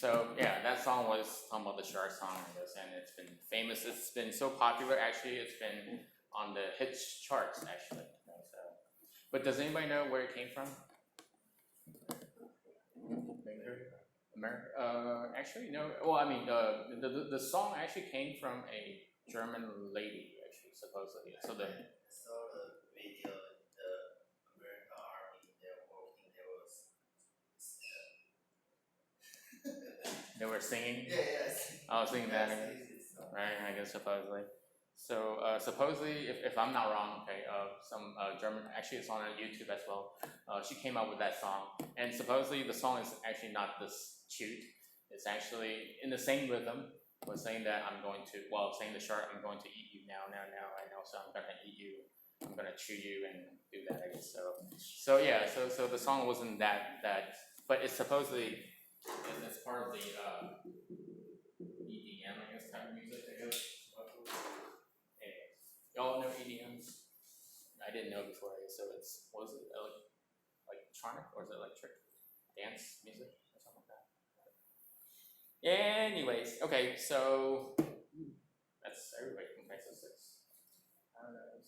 so yeah, that song was talking about the shark song, I guess, and it's been famous. It's been so popular. Actually, it's been on the hits charts. Actually, so. But does anybody know where it came from? America? Actually, no. Well, I mean, the song actually came from a German lady, actually, supposedly. So the I saw the video. The American Army. They're walking. There was. they were singing. Yes. I was singing that. Yes, this song. Right, I guess supposedly. So supposedly, if I'm not wrong, okay, some German, actually it's on YouTube as well. She came up with that song, and supposedly the song is actually not this cute. It's actually in the same rhythm. Was saying that saying the shark, I'm going to eat you now, I know, so I'm gonna eat you, I'm gonna chew you and do that, I guess. So yeah, so the song wasn't that, but it's supposedly it's part of the EDM, I guess, type of music, I guess. Anyways, y'all know EDMs? I didn't know before, I guess. So was it electronic or is it electric dance music or something like that? Anyways, okay, so that's everybody. Okay, so 6. I don't know.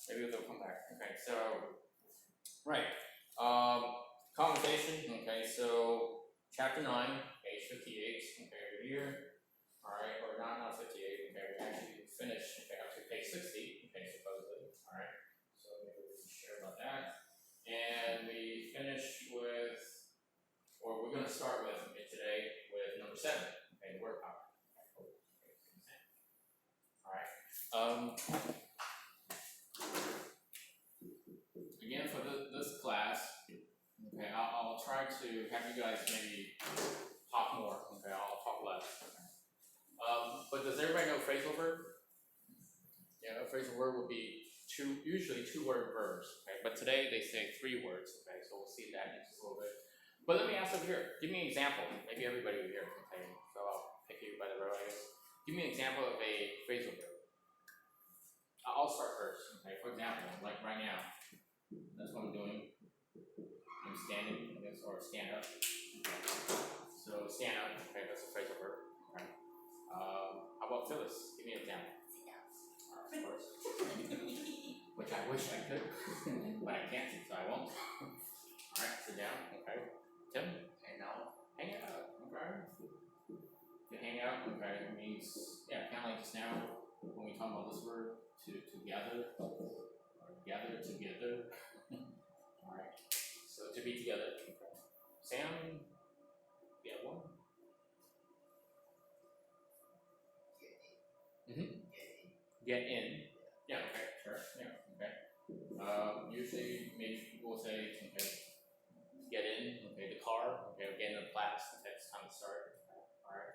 Maybe they'll come back. Okay, so right. Conversation. Okay, so chapter 9, page 58. Okay, over here. All right, or not 58. Okay, we actually finished up to page 60. Okay, supposedly. All right. So maybe we can share about that. And we finished with, or we're going to start with today with number 7. Okay, word power. All right. Again, for this class, okay, I'll try to have you guys maybe talk more. Okay, I'll talk less. But does everybody know phrasal verb? Yeah, a phrasal verb would be usually 2-word verbs. Okay, but today they say 3 words. Okay, so we'll see that in just a little bit. But let me ask over here. Give me an example. Maybe everybody over here. Okay, so I'll pick you by the row, I guess. Give me an example of a phrasal verb. I'll start first. Okay, for example, like right now. That's what I'm doing. I'm standing, I guess, or stand up. So stand up, okay, that's a phrasal verb. Okay. How about Phyllis? Give me an example. Of course. Which I wish I could, but I can't, so I won't. Alright, sit down, okay. Tim? Hang out. Hang out, okay. To hang out, okay, it means, yeah, kind of like just now, when we talk about this word, to gather, or gather together. Alright, so to be together. Okay. Sam, you have one? Get in. Yeah, okay, sure. Yeah, okay. Usually, maybe people will say, okay, get in, okay, the car, okay, get in the class, that's time to start. Alright.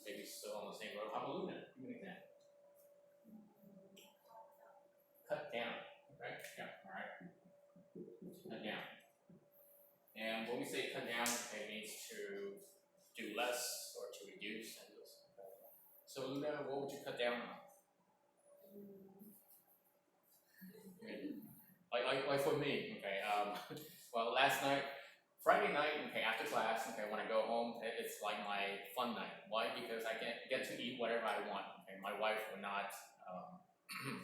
Maybe still on the same road. How about Luna? Give me an example. Cut down. Okay, yeah, alright. Cut down. And when we say cut down, it means to do less or to reduce. So Luna, what would you cut down on? Like for me, okay. Well, last night, Friday night, okay, after class, okay, when I go home, it's like my fun night. Why? Because I get to eat whatever I want. Okay, my wife will not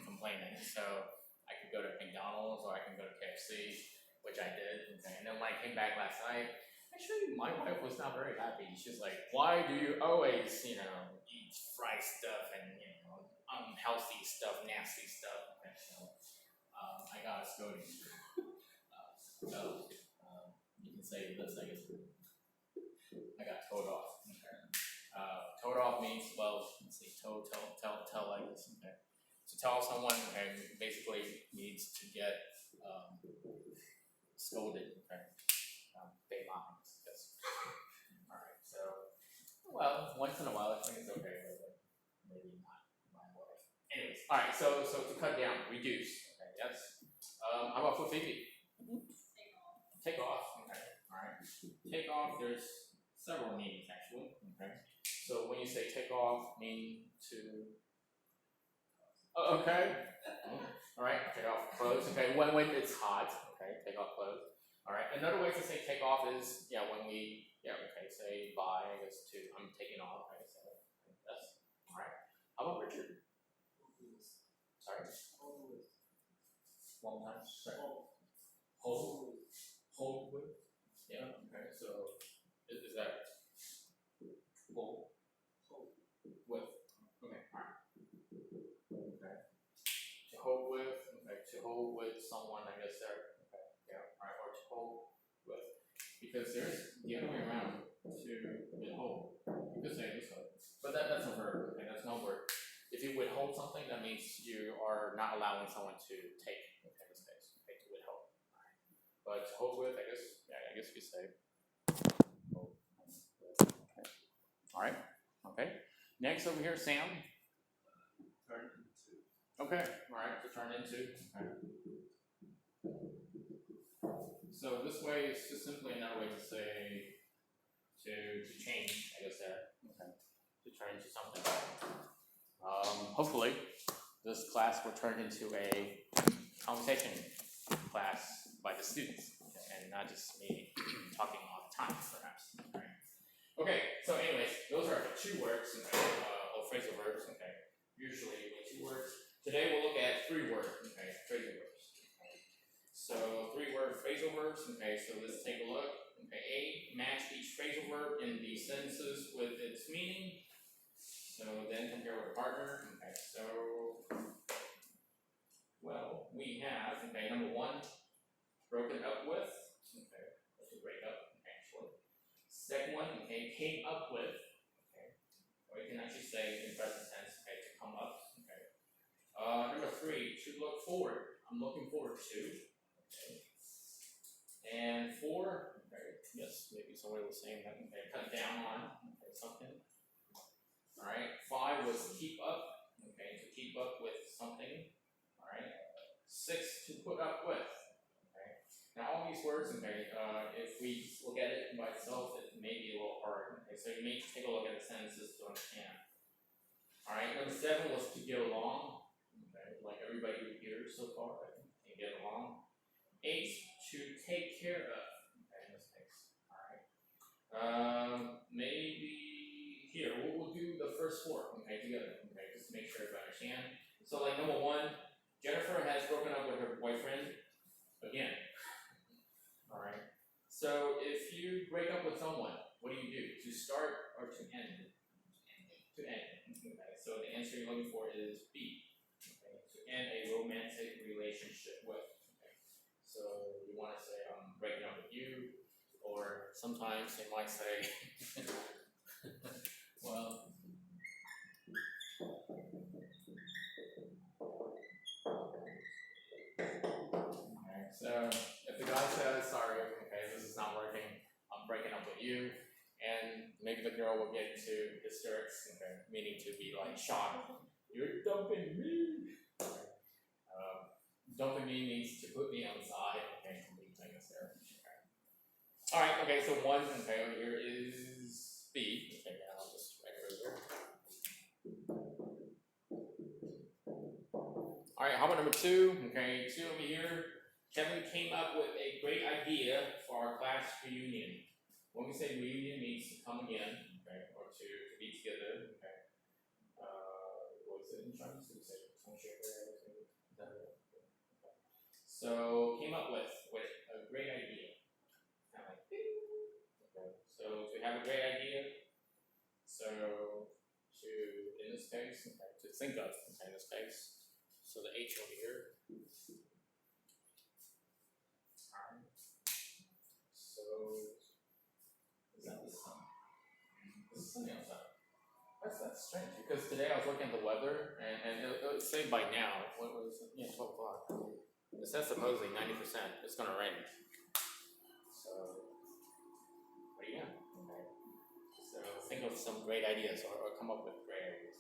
complain. So I could go to McDonald's or I can go to KFC, which I did. Okay, and then when I came back last night, actually my wife was not very happy. She's like, "Why do you always, eat fried stuff and unhealthy stuff, nasty stuff?" Okay, so I got a scolding. You can say this, I guess. I got told off. Okay. Told off means, well, let's see, tell like this. Okay. To tell someone, okay, basically means to get scolded. Okay. They mind. Yes. All right. So, well, once in a while, I think it's okay, but maybe not my wife. Anyways, all right. So to cut down, reduce. Okay. Yes. How about for Phoebe? Take off. Okay. All right. Take off. There's several meanings actually. Okay. So when you say take off, mean to. Okay. All right. Take off clothes. Okay. When it's hot. Okay, take off clothes. All right. Another way to say take off is when we say bye. I guess I'm taking off. Right. So that's all right. How about Richard? Sorry. One more time. Sorry. Hold with. Yeah. Okay. So is that hold with? Okay. All right. Okay. To hold with. Okay. To hold with someone. I guess there. Okay. Yeah. All right. Or to hold with. Because there's the other way around. To withhold. You could say it this way. But that's a verb. Okay. That's no word. If you withhold something, that means you are not allowing someone to take. Okay. In this case. Okay. To withhold. All right. But to hold with, I guess you could say. Hold. Okay. All right. Okay. Next over here, Sam. Turn into. Okay. All right. To turn into. Okay. So this way is just simply another way to say to change. I guess there. Okay. To turn into something. Hopefully, this class will turn into a conversation class by the students, and not just me talking all the time, perhaps. Right. Okay, so anyways, those are the 2 words, or phrasal verbs, okay. Usually 2 words. Today we'll look at 3 words, okay, phrasal verbs. Okay. So 3-word phrasal verbs, okay, so let's take a look. Okay, A, match each phrasal verb in the sentences with its meaning. So then compare with a partner. Okay, so we have number 1, broken up with. Okay, to break up actually. Second one, came up with. Okay, or you can actually say in present tense. Okay, to come up. Okay. Number 3, to look forward. I'm looking forward to. Okay. And 4, okay, yes, maybe somebody was saying that. Okay, cut down on. Okay, something. All right. 5 was keep up. Okay, to keep up with something. All right. 6, to put up with. Okay. Now all these words, okay, if we just look at it by itself, it may be a little hard. Okay, so you may take a look at the sentences to understand. All right. Number 7 was to get along. Okay, like everybody here so far, I think, can get along. 8, to take care of. Okay, in this case. All right. Maybe here we'll do the first 4. Okay, together. Okay, just to make sure everybody understand. So like number 1, Jennifer has broken up with her boyfriend again. All right. So if you break up with someone, what do? To start or to end? To end. Okay. So the answer you're looking for is B. Okay. To end a romantic relationship with. Okay. So you want to say I'm breaking up with you, or sometimes they might say, well. So if the guy says, sorry, okay, this is not working, I'm breaking up with you, and maybe the girl will get into hysterics, okay, meaning to be like shocked. You're dumping me. Okay. Dumping me means to put me on the side, okay, complete things there. Okay. Alright, okay, so 1, okay, over here is B. Okay, now I'll just write it over here. Alright, how about number 2? Okay, 2 over here. Kevin came up with a great idea for our class reunion. When we say reunion, it means to come again, okay, or to be together, okay. What is it in Chinese? We say so came up with a great idea. Kind of like, okay. So to have a great idea. So to, in this case, okay, to think of, okay, in this case. So the H over here. So, is that the sun? This is sunny outside. That's strange, because today I was looking at the weather, and it would say by now, what was it? Yeah, 12 o'clock. It says supposedly 90% it's going to rain. So, but yeah, okay. So think of some great ideas, or come up with great ideas.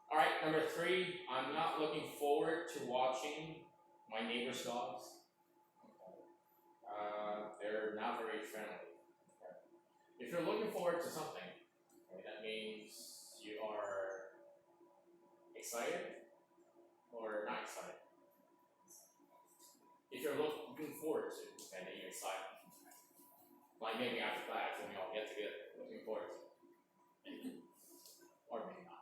Alright, number 3, I'm not looking forward to watching my neighbor's dogs. They're not very friendly. Okay. If you're looking forward to something, okay, that means you are excited or not excited. If you're looking forward to, okay, that you're excited. Like maybe after class when we all get together, looking forward to. Or maybe not.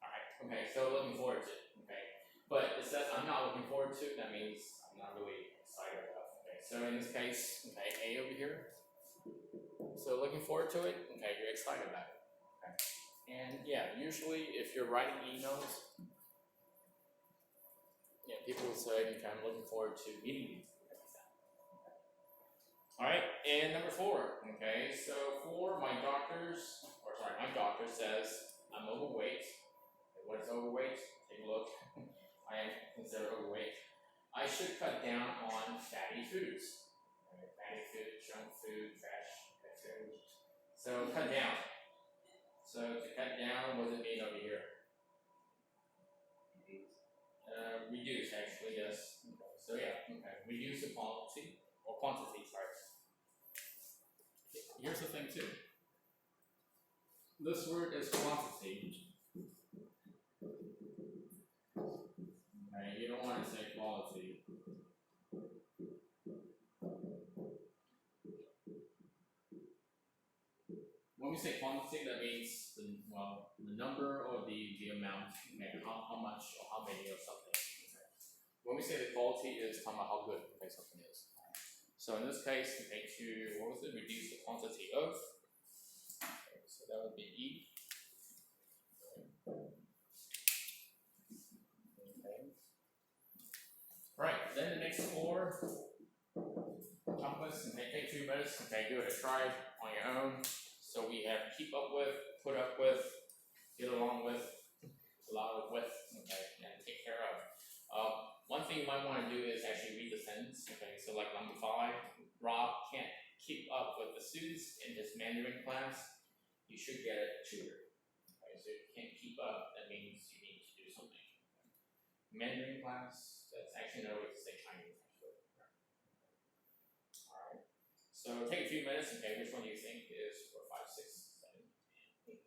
Alright, okay, so looking forward to, okay. But it says I'm not looking forward to, that means I'm not really excited about. Okay, so in this case, okay, A over here. So looking forward to it, okay, you're excited about it. Okay. And yeah, usually if you're writing emails, yeah, people will say, okay, I'm looking forward to meeting you. Alright, and number 4, okay, so for my doctor says I'm overweight. Okay, what is overweight? Take a look. I am considered overweight. I should cut down on fatty foods. Okay, fatty food, junk food, trash food. So cut down. So to cut down, what does it mean over here? Reduce actually, yes. Okay. So yeah, okay. Reduce the quantity, sorry. Here's the thing too. This word is quantity. Okay, you don't want to say quality. When we say quantity, that means the number or the amount, okay, how much or how many or something. Okay. When we say the quality, is talking about how good, okay, something is. So in this case, okay, to reduce the quantity of. Okay, so that would be E. Okay. Right, then the next 4 compass, okay, take 2 minutes, okay, give it a try on your own. So we have keep up with, put up with, get along with, allow with, okay, and take care of. One thing you might want to do is actually read the sentence, okay, so like number 5, Rob can't keep up with the students in his Mandarin class, you should get a tutor. Okay, so if you can't keep up, that means you need to do something. Mandarin class, that's actually another way to say Chinese, actually. Alright, so take a few minutes, okay, which one do you think is 4, 5, 6, 7, and 8?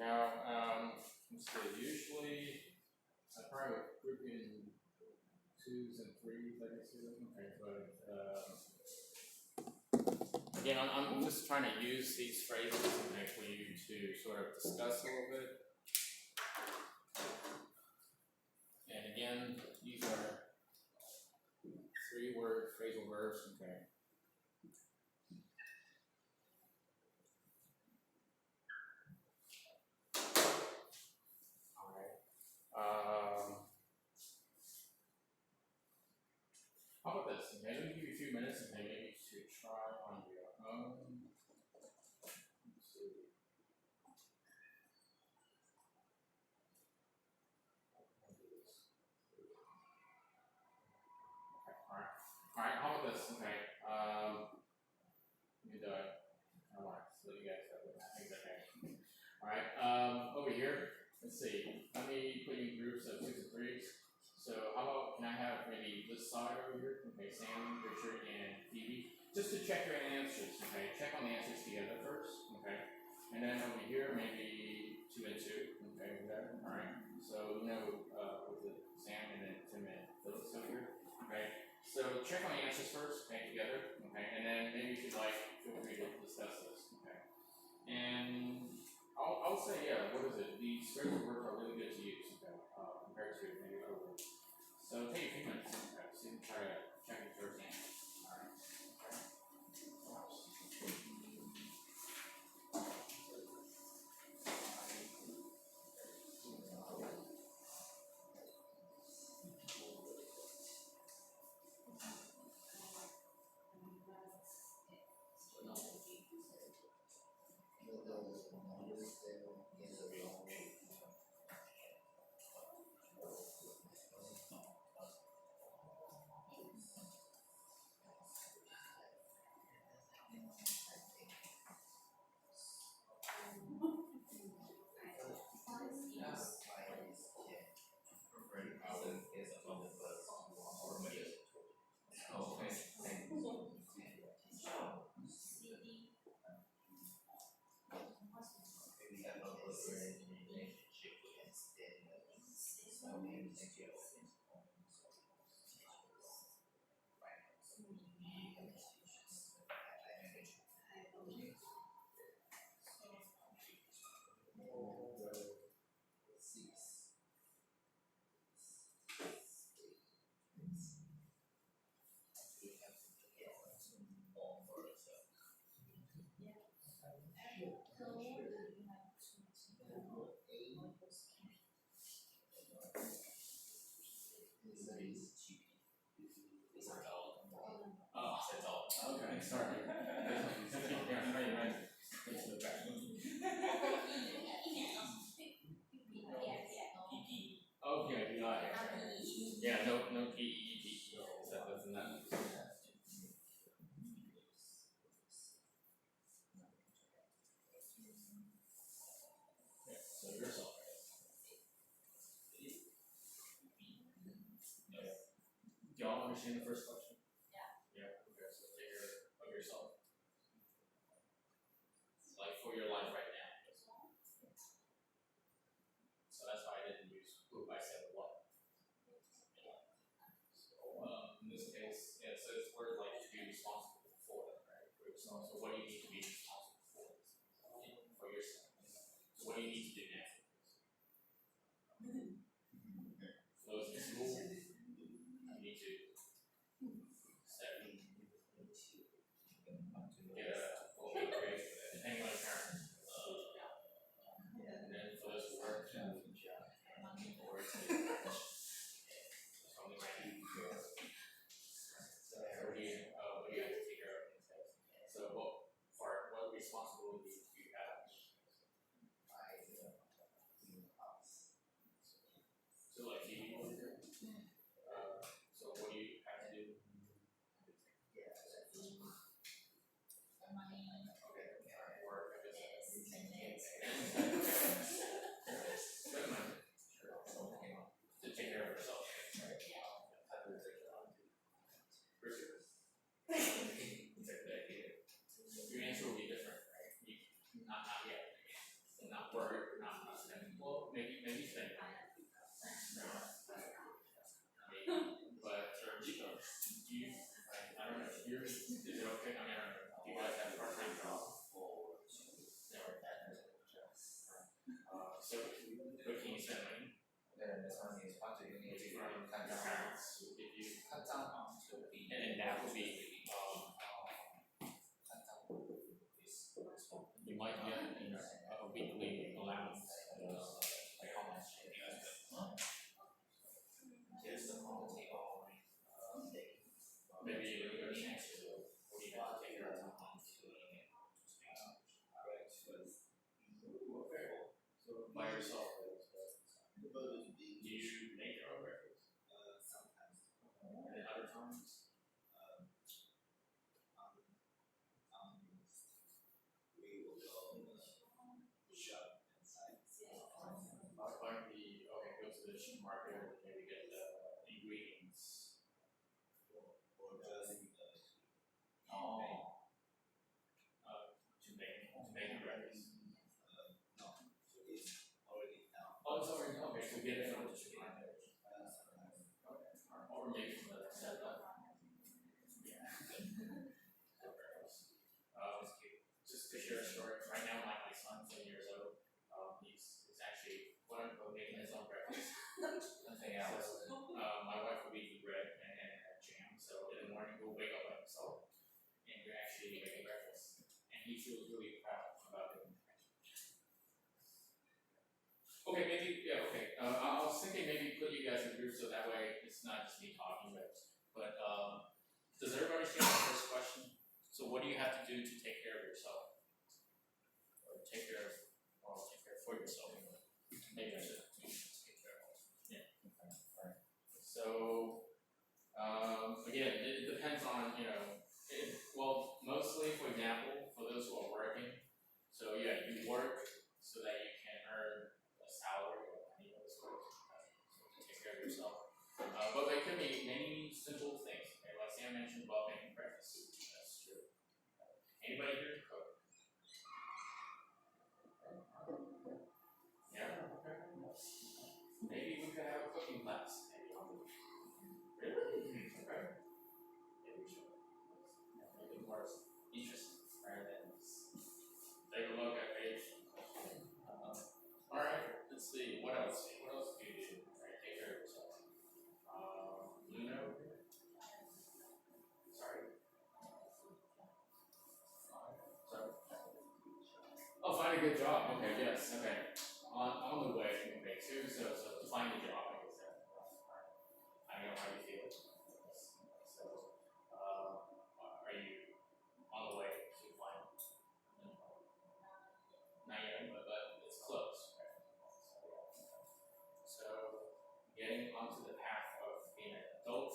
Now, let's see, usually I probably would group in 2s and 3s, I guess. Okay, but again, I'm just trying to use these phrases for you to sort of discuss a little bit. And again, these are 3-word phrasal verbs. Okay. How about this? Okay, let me give you a few minutes and maybe to try on your own. Let's see. Okay, alright, how about this? Okay, let me do it. Alright, so you guys have it. I think it's okay. Alright, over here, let's see. Let me put you in groups of 2s and 3s. So how about, can I have maybe this side over here? Okay, Sam, Richard, and Phoebe. Just to check your answers, okay? Check on the answers together first, okay? And then over here, maybe 2 and 2, okay, whatever. Alright, so with it Sam and then Tim and Phyllis over here, okay? So check on the answers first, okay, together, okay? And then maybe if you'd like, feel free to discuss this, okay? And I'll say, yeah, what is it? These phrasal verbs are really good to use, okay? Compared to maybe other words. So take a few minutes, okay? So you can try to check it firsthand. Alright. Okay. Okay, sorry. Yeah, right. Let's go back. Okay, you got it. Yeah, no PEEP. That doesn't matter. Yeah, so yourself. Do y'all understand the first question? Yeah, okay, so take care of yourself. Like for your life right now. So that's why I didn't use who, I said what. So, in this case, yeah, so it's word like to be responsible for them, right? So what do you need to be responsible for yourself? So what do you need to do now? Close the school. You need to might get, you know, a weekly allowance, like how much? Maybe you go to chance to, or you have to take care of something. So by yourself, do you make your own breakfast? And then other times? Like the, okay, go to the supermarket, maybe get the ingredients. Oh. To make breakfast. Oh, it's already, okay, so get it from the supermarket. Okay, or maybe from the setup. Yeah. Just to share a story, right now my son's 10 years old. He's actually quote unquote making his own breakfast. Nothing else. My wife will be eating bread and jam, so in the morning he'll wake up by himself and we're actually making breakfast. And he feels really proud about it. Okay, maybe, yeah, okay. I was thinking maybe put you guys in groups so that way it's not just me talking, but does everybody understand the first question? So what do you have to do to take care of yourself? Or take care for yourself. Maybe I should take care of. Yeah. Okay. Alright. So again, it depends on, you know, well, mostly, for example, for those who are working, so yeah, you work so that you can earn a salary or any other sort of, so to take care of yourself. But there can be many simple things. Okay? Like Sam mentioned about making breakfast. That's true. Anybody here cook? Yeah. Okay. Maybe we could have a cooking class. Maybe. Really? Okay. Maybe we should. Make it more interesting rather than just take a look at page. All right. Let's see. What else? What else do you do? Right. Take care of yourself. Luno. Sorry. Sorry. Oh, find a good job. Okay. Yes. Okay. On the way too. So to find a job, I guess that's right. I don't know how you feel. So, are you on the way to find? Not yet, but it's close. Right? So getting onto the path of being an adult,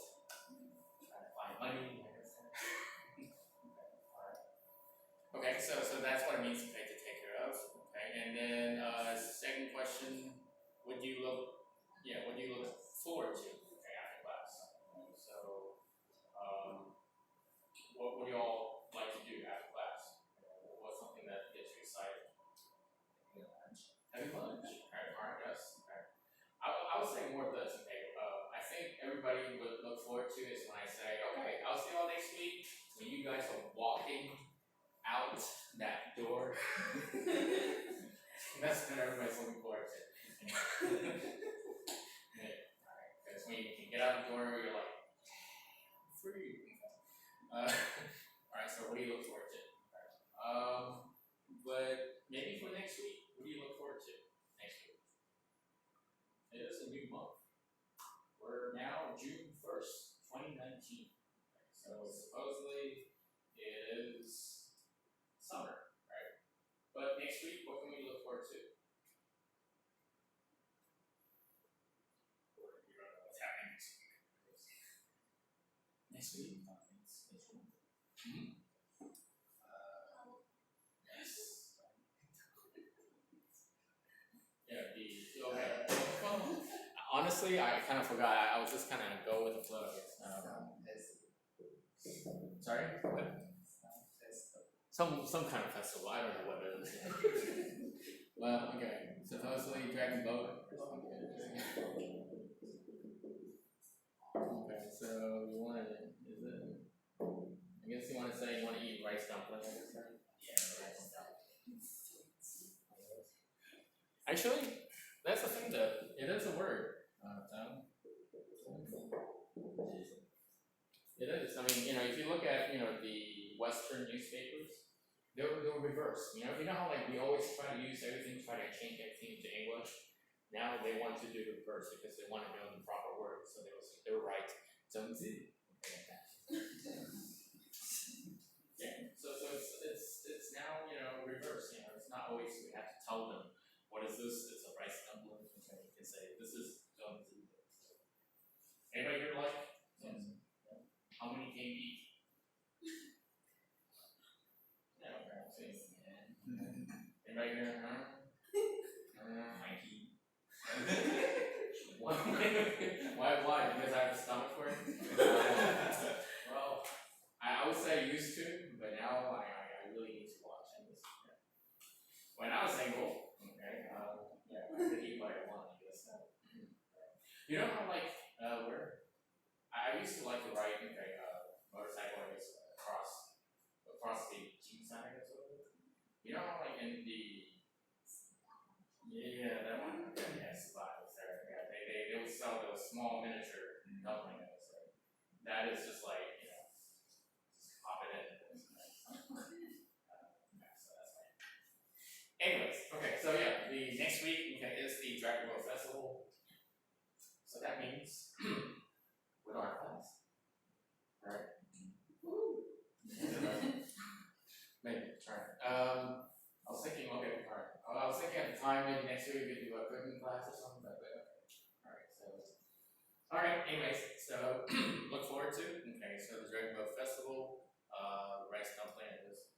trying to find money. Like I said. Okay, so that's what it means to take care of. Okay, and then second question, what do you look forward to after class? So what would y'all like to do after class? What's something that gets you excited? Having lunch. Alright, yes. Alright. I would say more of this, okay. I think everybody would look forward to is when I say, okay, I'll see y'all next week when you guys are walking out that door. That's what everybody's looking forward to. Alright, because when you can get out the door, you're like, free. Alright, so what do you look forward to? But maybe for next week, what do you look forward to next week? It is a new month. We're now June 1st, 2019. So supposedly it is summer, right? But next week, what can we look forward to? You don't know what's happening next week. Next week? Yes. Yeah, okay. Well, honestly, I kind of forgot. I was just kind of go with the flow. Sorry? What? Some kind of festival. I don't know what it is. Well, okay. Supposedly Dragon Boat. Okay, so you want to, I guess you want to say you want to eat rice dumplings, right? Yeah, rice dumplings. Actually, that's the thing though. It is a word. It is. I mean, if you look at, the Western newspapers, they'll reverse. You know how like we always try to use everything, try to change everything to English. Now they want to do the reverse because they want to know the proper word, so they will write 整字. Yeah. So it's now reverse. It's not always we have to tell them what is this. It's a rice dumpling. Okay, you can say this is 整字. Anybody here like 整字? How many can you eat? Yeah, okay, I'll see. Anybody here? Mikey. Why? Because I have a stomach for it? Well, I would say used to, but now I really need to watch this. Yeah. When I was single, okay, yeah, I could eat what I want, I guess. You know how like where I used to like to ride motorcycle, I guess, across the Jinshan, I guess. You know how like in the that one. Yeah, Survive. Yeah, they would sell those small miniature dumpling things. Right? That is just like just pop it in. So that's fine. Anyways, okay, so yeah, the next week is the Dragon Ball Festival. So that means we don't have class. Alright? Maybe, try. I was thinking, okay, alright. I was thinking at the time maybe next week we could do a cooking class or something, but okay. Alright, anyways, so look forward to. Okay, so the Dragon Boat Festival, rice dumpling is.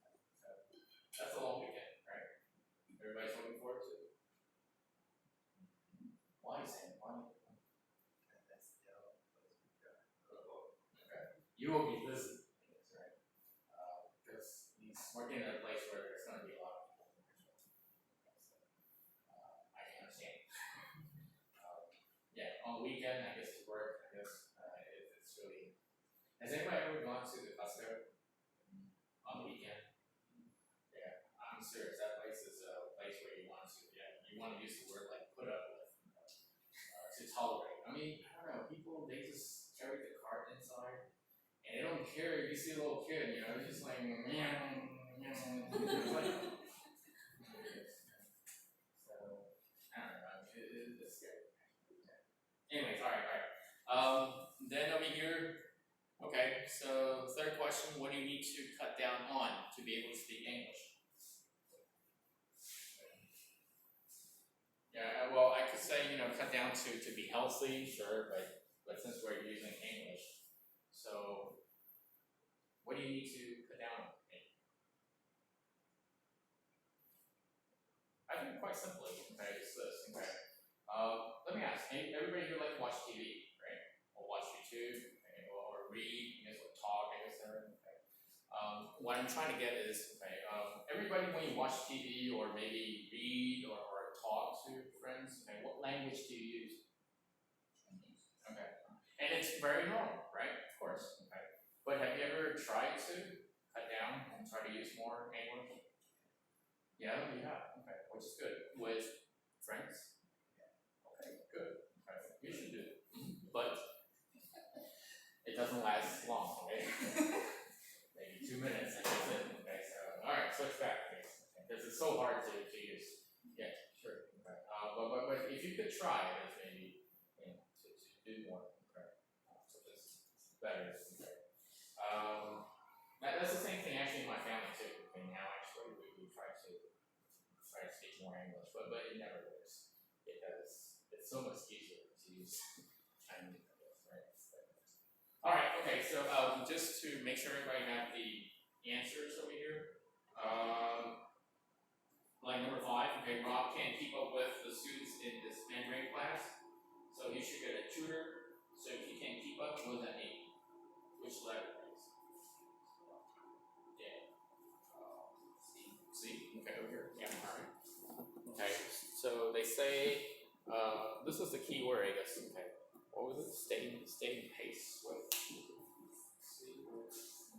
So that's a long weekend, right? Everybody's looking forward to it. Why, Sam? Why? Okay. You will be busy, right? Because he's working at a place where there's going to be a lot of people. I can understand. Yeah, on the weekend, I guess to work, it's really. Has anybody ever gone to the Costco on the weekend? Yeah, I'm serious. That place is a place where you want to use the word like put up with, to tolerate. I mean, I don't know, people, they just carry the cart inside and they don't care if you see a little kid, they're just like, it's like so, I don't know, it's scary. Anyways, alright. Then over here, okay, so third question, what do you need to cut down on to be able to speak English? Yeah, well, I could say, cut down to be healthy, sure, but since we're using English, so what do you need to cut down on? I think quite simply, okay, it's this, okay. Let me ask, everybody here like to watch TV, right? Or watch YouTube, okay, or read, or talk, I guess, okay. What I'm trying to get is, okay, everybody when you watch TV or maybe read or talk to friends, okay, what language do you use? Okay. And it's very normal, right? Of course, okay. But have you ever tried to cut down and try to use more English? Yeah, you have, okay, which is good. With friends? Okay, good. Okay. You should do it. But it doesn't last long, okay? Maybe 2 minutes and that's it. Okay, so alright, switch back, please. Because it's so hard to use. Yeah, sure. Okay. But if you could try it, maybe to do more. Okay. So this is better. Okay. That's the same thing actually in my family too. Okay, now actually we try to speak more English, but it never works because it's so much easier to use Chinese, right? Alright, okay, so just to make sure everybody got the answers over here. Like number 5, okay, Rob can't keep up with the students in this Mandarin class, so he should get a tutor. So if he can't keep up, what does that mean? Which letter, please? Yeah. C. Okay, over here. Yeah, alright. Okay, so they say, this is the key word, I guess, okay. What was it? Staying pace with?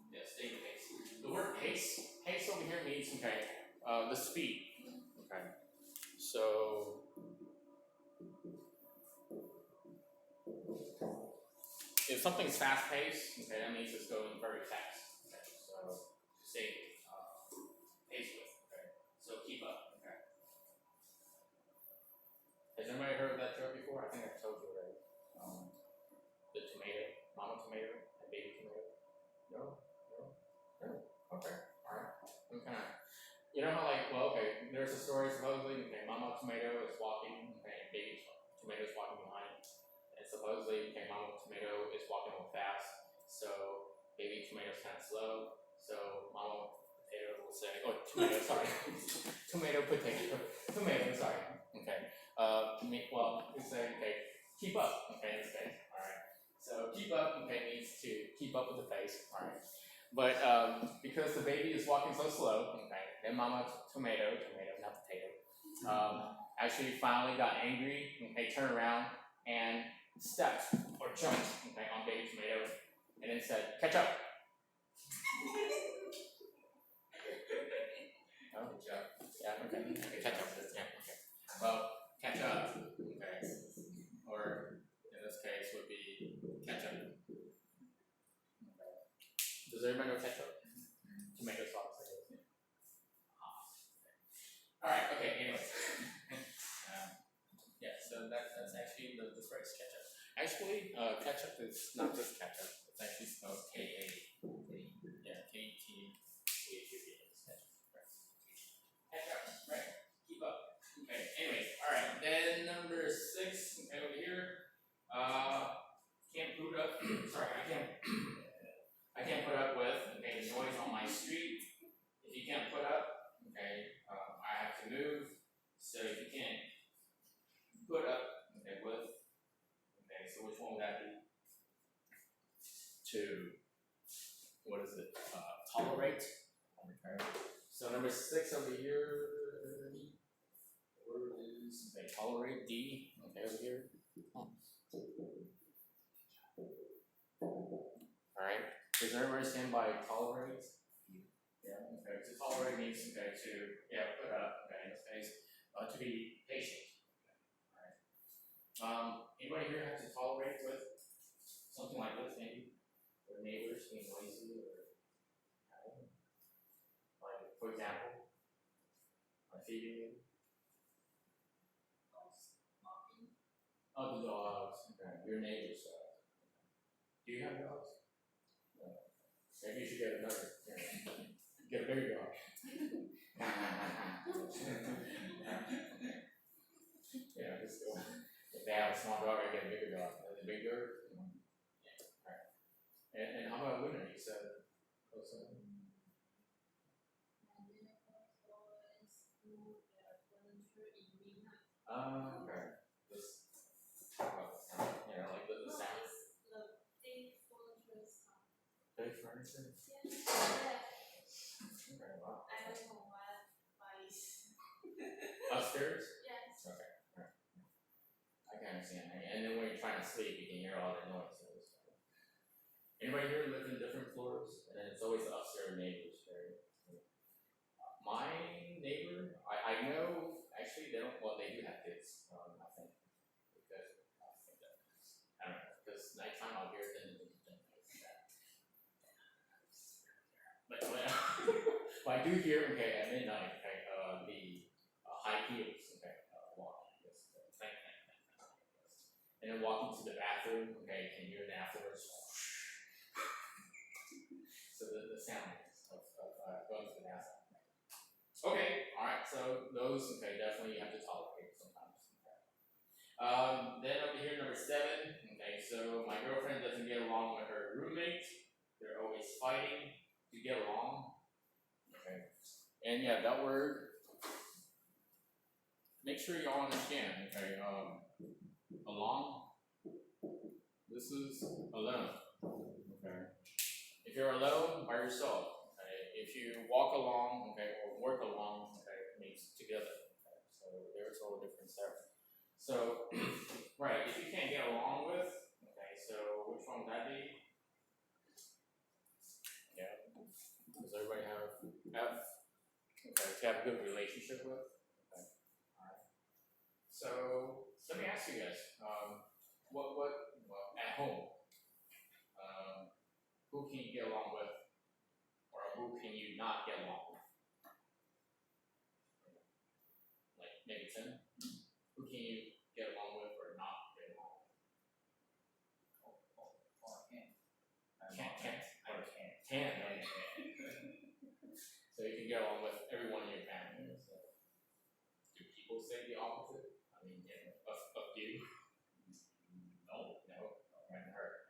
Yeah, staying pace. The word pace over here means, okay, the speed. Okay. So if something's fast paced, okay, that means it's going very fast. Okay, so stay anybody heard of that joke before? I think I've told you already. The tomato, mama tomato and baby tomato. No? Okay, alright. I'm kind of, you know how like, well, okay, there's a story supposedly, okay, mama tomato is walking, okay, and baby tomato is walking behind, and supposedly, okay, mama tomato is walking a little fast, so baby tomato's kind of slow, so mama potato will say, oh, tomato, sorry, tomato, sorry, okay, well, it's saying, okay, keep up, okay, in this case, alright, so keep up, okay, means to keep up with the pace, alright, but because the baby is walking so slow, okay, then mama tomato, not potato, actually finally got angry, okay, turned around and stepped or jumped, okay, on baby tomato, and then said, catch up. Oh, good job. Yeah, okay, catch up, yeah, okay. Well, catch up, okay, or in this case would be catch up. Okay. Does everybody know ketchup? Tomato sauce, I guess. Alright, okay, anyway. Yeah, so that's actually the phrase ketchup. Actually, ketchup is not just ketchup, it's actually spelled K-A. Yeah, K-T-C-H-U-P. Ketchup, right. Keep up. Okay, anyway, alright. Then number 6, okay, over here. Can't put up, sorry, I can't put up with, okay, the noise on my street. If you can't put up, okay, I have to move. So if you can't put up, okay, with, okay, so which one would that be? To, what is it, tolerate? Okay. So number 6 over here, the word is, okay, tolerate, D, okay, over here. Alright, does everybody stand by tolerate? Yeah, okay, to tolerate means, okay, to, yeah, put up, okay, in this case, to be patient. Anybody here have to tolerate with something like this, maybe? Or neighbors being noisy, or, like, for example, feeding you? Oh, the dogs, okay, your neighbor's dogs. Do you have dogs? No. Maybe you should get another, get a bigger dog. Yeah, just go. If they have a small dog, I get a bigger dog. And the bigger, yeah, alright. And how about winter? You said, also. Okay. This, like the sound. Big furniture? Okay, wow. Upstairs? Yes. Okay, alright. I can understand. And then when you're trying to sleep, you can hear all that noise. Anybody here live in different floors? And then it's always the upstairs neighbors, right? My neighbor, I know, actually they don't, well, they do have kids, I think. Because, I don't know, because nighttime I'll hear them and things like that. But I do hear, okay, at midnight, okay, the high heels, okay, walking, yes, and then walking to the bathroom, okay, can hear it afterwards. So the sound of going to the bathroom. Okay, alright, so those, okay, definitely you have to tolerate sometimes. Okay. Then over here, number 7, okay, so my girlfriend doesn't get along with her roommate. They're always fighting to get along. Okay. And yeah, that word, make sure y'all understand, okay, along, this is alone, okay. If you're alone, by yourself, okay, if you walk along, okay, or work along, okay, it means together, okay, so there's a little difference there. So, right, if you can't get along with, okay, so which one would that be? Yeah, does everybody have F? Okay, to have a good relationship with. Okay. Alright. So let me ask you guys, well, at home, who can you get along with? Or who can you not get along with? Like maybe Tim? Who can you get along get along with everyone in your family. So, do people say the opposite? I mean, of you? No, right, hurt.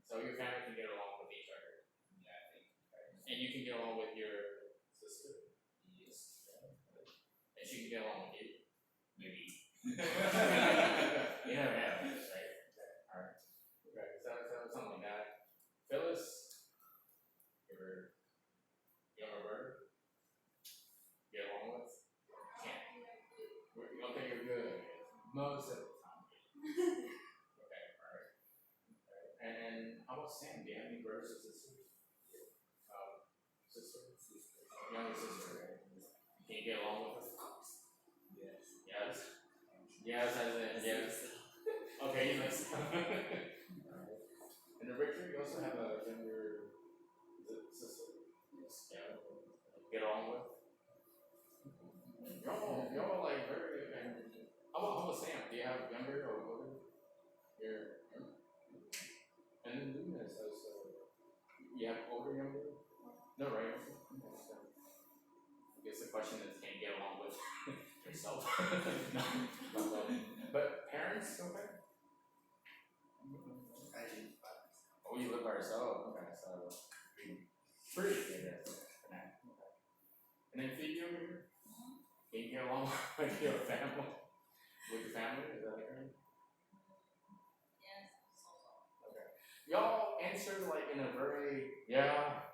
So your family can get along with each other. Yeah, I think. Right? And you can get along with your sister. Yes. And she can get along with you. Maybe. You never have this, right? Okay. Alright. Okay. So something like that. Phyllis, your younger brother, get along with? Can't. Okay, you're good. Most of the time. Okay, alright. Okay. And how about Sam? Do you have any brothers or sisters? Sister? Younger sister, right? Can you get along with her? Yes. Yes. Yes, as in yes. Okay, yes. And then Richard, you also have a younger sister. Yes. Yeah. Get along with. Y'all like very good. And how about Sam? Do you have younger or older? You're. And then Luna is also. You have older, younger? No, right? Okay, so I guess the question is, can you get along with yourself? No. But parents, okay? I live by myself. Oh, you live by yourself. Okay, so pretty good. Yeah. Okay. And then Phoebe over here? Can you get along with your family? With your family? Is that okay? Yes. Okay. Y'all answer like in a very, yeah.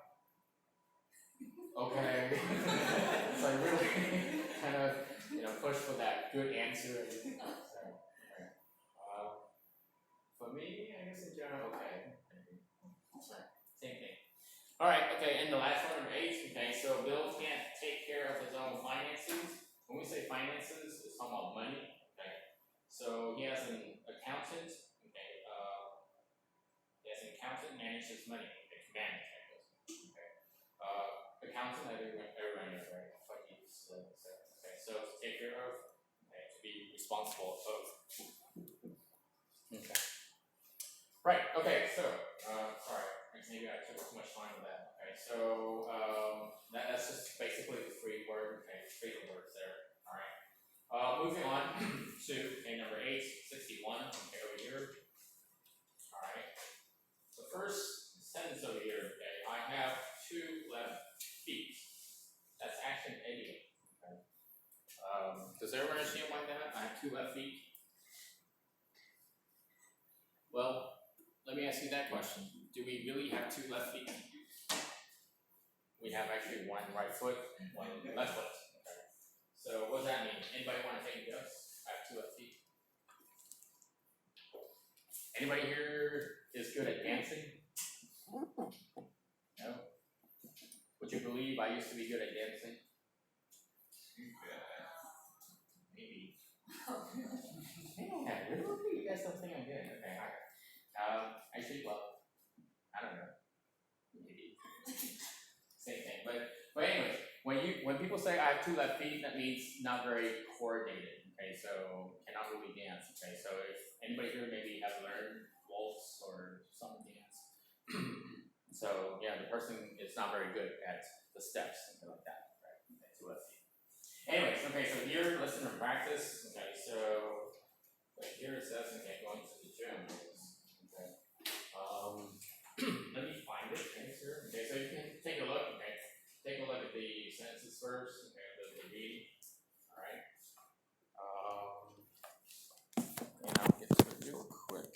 Okay. It's like really kind of, push for that good answer. So, okay. For me, I guess in general, okay. Same thing. Alright, okay, and the last one, number 8, okay, so Bill can't take care of his own finances. When we say finances, it's talking about money, okay? So he has an accountant, okay, manage his money, okay, to manage, I guess, okay? Accountant, everyone knows, right? That's what he says, okay, so to take care of, okay, to be responsible of. Okay. Right, okay, so, sorry, maybe I took too much time with that. Okay, so that's just basically the 3 words, okay, 3 words there. Alright. Moving on to number 8, 61, okay, over here. Alright. The first sentence over here, okay, I have 2 left feet. That's action idiom. Okay. Does everyone understand like that? I have 2 left feet. Well, let me ask you that question. Do we really have 2 left feet? We have actually 1 right foot and 1 left foot. Okay. So what does that mean? Anybody want to take a guess? I have 2 left feet. Anybody here is good at dancing? No? Would you believe I used to be good at dancing? Maybe. Yeah, really? You guys don't think I'm good? Okay, alright. Actually, well, I don't know. Maybe. Same thing. But anyways, when people say I have 2 left feet, that means not very coordinated. Okay, so cannot really dance. Okay, so if anybody here maybe has learned waltz or some dance, so yeah, the person is not very good at the steps, something like that. Right? Okay, 2 left feet. Anyways, okay, so here, listen and practice. Okay, so here it says, okay, going to the gym. Okay. Let me find it. Thanks, here. Okay, so you can take a look. Okay, take a look at the sentences first. Okay, the reading. All right. And I'll get to it real quick.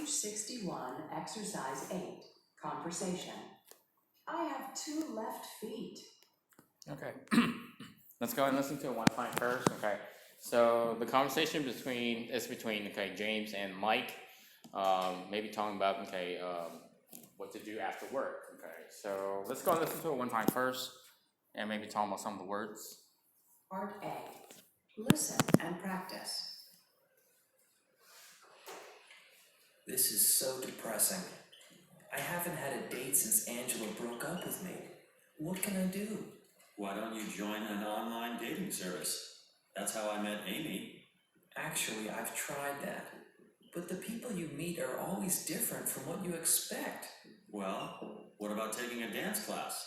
Page 61, Exercise 8, Conversation. I have 2 left feet. Okay. Let's go and listen to it one time first. Okay. So the conversation between James and Mike. Maybe talking about what to do after work. Okay. So let's go and listen to it one time first, and maybe talk about some of the words. Part A. Listen and practice. This is so depressing. I haven't had a date since Angela broke up with me. What can I do? Why don't you join an online dating service? That's how I met Amy. Actually, I've tried that. But the people you meet are always different from what you expect. Well, what about taking a dance class?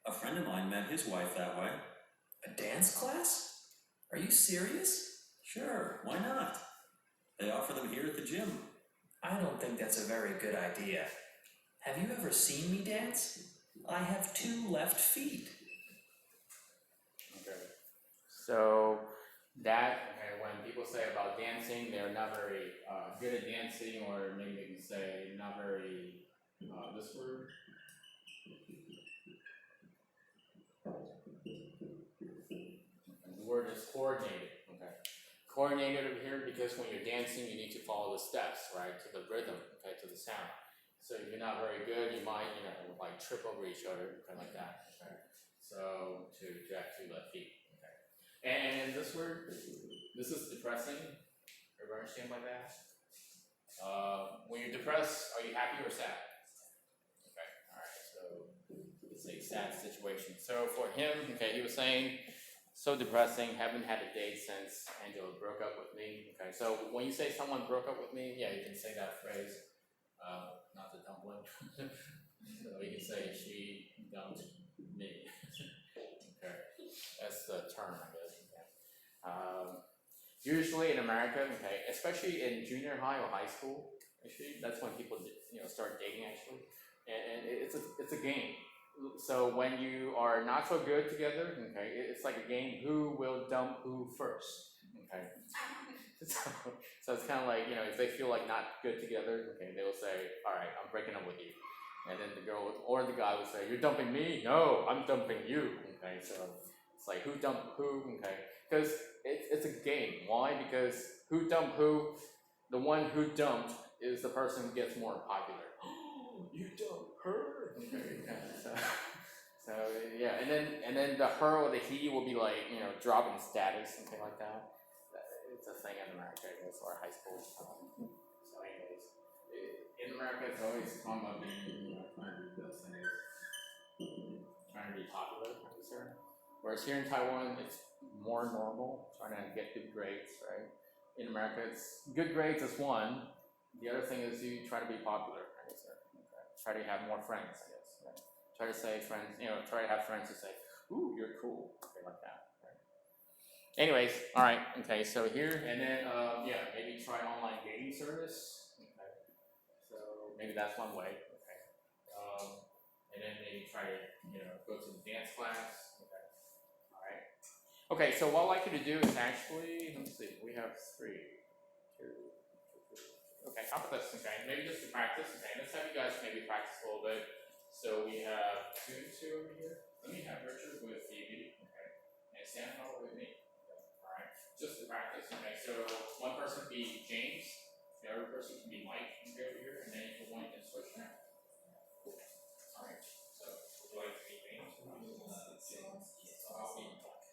A friend of mine met his wife that way. A dance class? Are you serious? Sure, why not? They offer them here at the gym. I don't think that's a very good idea. Have you ever seen me dance? I have 2 left feet. Okay. So when people say about dancing, they're not very good at dancing, or maybe they can say not very this word. The word is coordinated. Okay. Coordinated over here because when you're dancing, you need to follow the steps, right, to the rhythm, okay, to the sound. So if you're not very good, you might, like trip over each other, kind of like that. Okay. So to have 2 left feet. Okay. And this word, this is depressing. Everybody understand by that? When you're depressed, are you happy or sad? Okay. All right. So it's a sad situation. So for him, okay, he was saying, so depressing. Haven't had a date since Angela broke up with me. Okay. So when you say someone broke up with me, yeah, you can say that phrase. Not the dumpling. So you can say she dumped me. Okay, that's the term, I guess. Okay. Usually in America, okay, especially in junior high or high school, actually, that's when people start dating actually, and it's a game. So when you are not so good together, okay, it's like a game. Who will dump who first? Okay. So it's kind of like, if they feel like not good together, okay, they will say, all right, I'm breaking up with you. And then the girl or the guy will say, you're dumping me? No, I'm dumping you. Okay, so it's like who dumped who, okay? Because it's a game. Why? Because who dumped who, the one who dumped is the person who gets more popular. You dumped her? Okay, so yeah, and then the her or the he will be like, dropping status, something like that. It's a thing in America, I guess, or high school. So anyways, in America, it's always talking about being, trying to do this and trying to be popular, I guess. Whereas here in Taiwan, it's more normal, trying to get good grades, right? In America, it's good grades is one. The other thing is you try to be popular, I guess. Okay. Try to have more friends, I guess. Right? Try to say friends, try to have friends who say, ooh, you're cool, something like that. Anyways, all right, okay, so here, and then, maybe try online dating service, okay, so maybe that's one way, okay, and then maybe try to, go to the dance class, okay, all right. Okay, so what I'd like you to do is actually, let's see, we have 3, 2, 3, okay, how about this, okay, maybe just to practice, okay, let's have you guys maybe practice a little bit. So we have 2 over here, let me have Richard with Phoebe, okay, and Sam with me. Just to practice, okay, so one person can be James, the other person can be Mike, you can go over here, and then if you want, you can switch now. Alright, so would you like to be James? So I'll be Mike.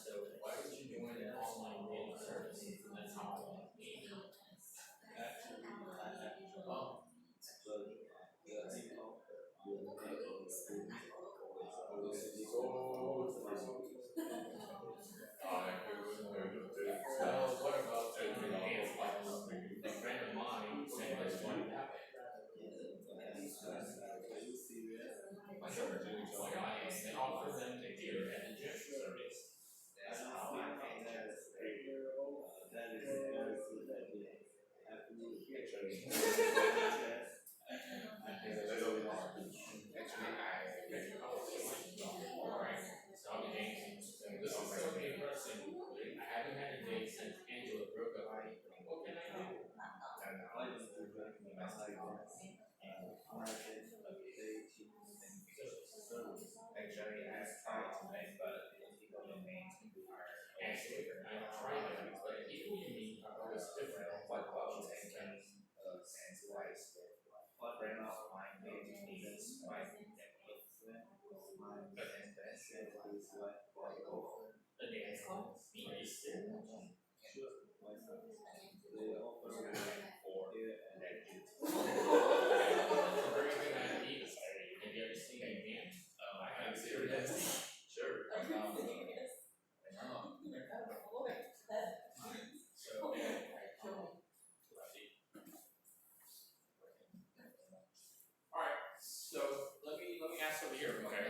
So why would you join an online dating service? That's how I want to be. What about the dance class? A friend of mine said this one happened. Sure. They offer them the gear at the gym service. Nice. They offer here and Very good at eating. Have you ever seen a dance? I haven't seen a dance. Sure. So, yeah. Alright, so let me ask over here, okay?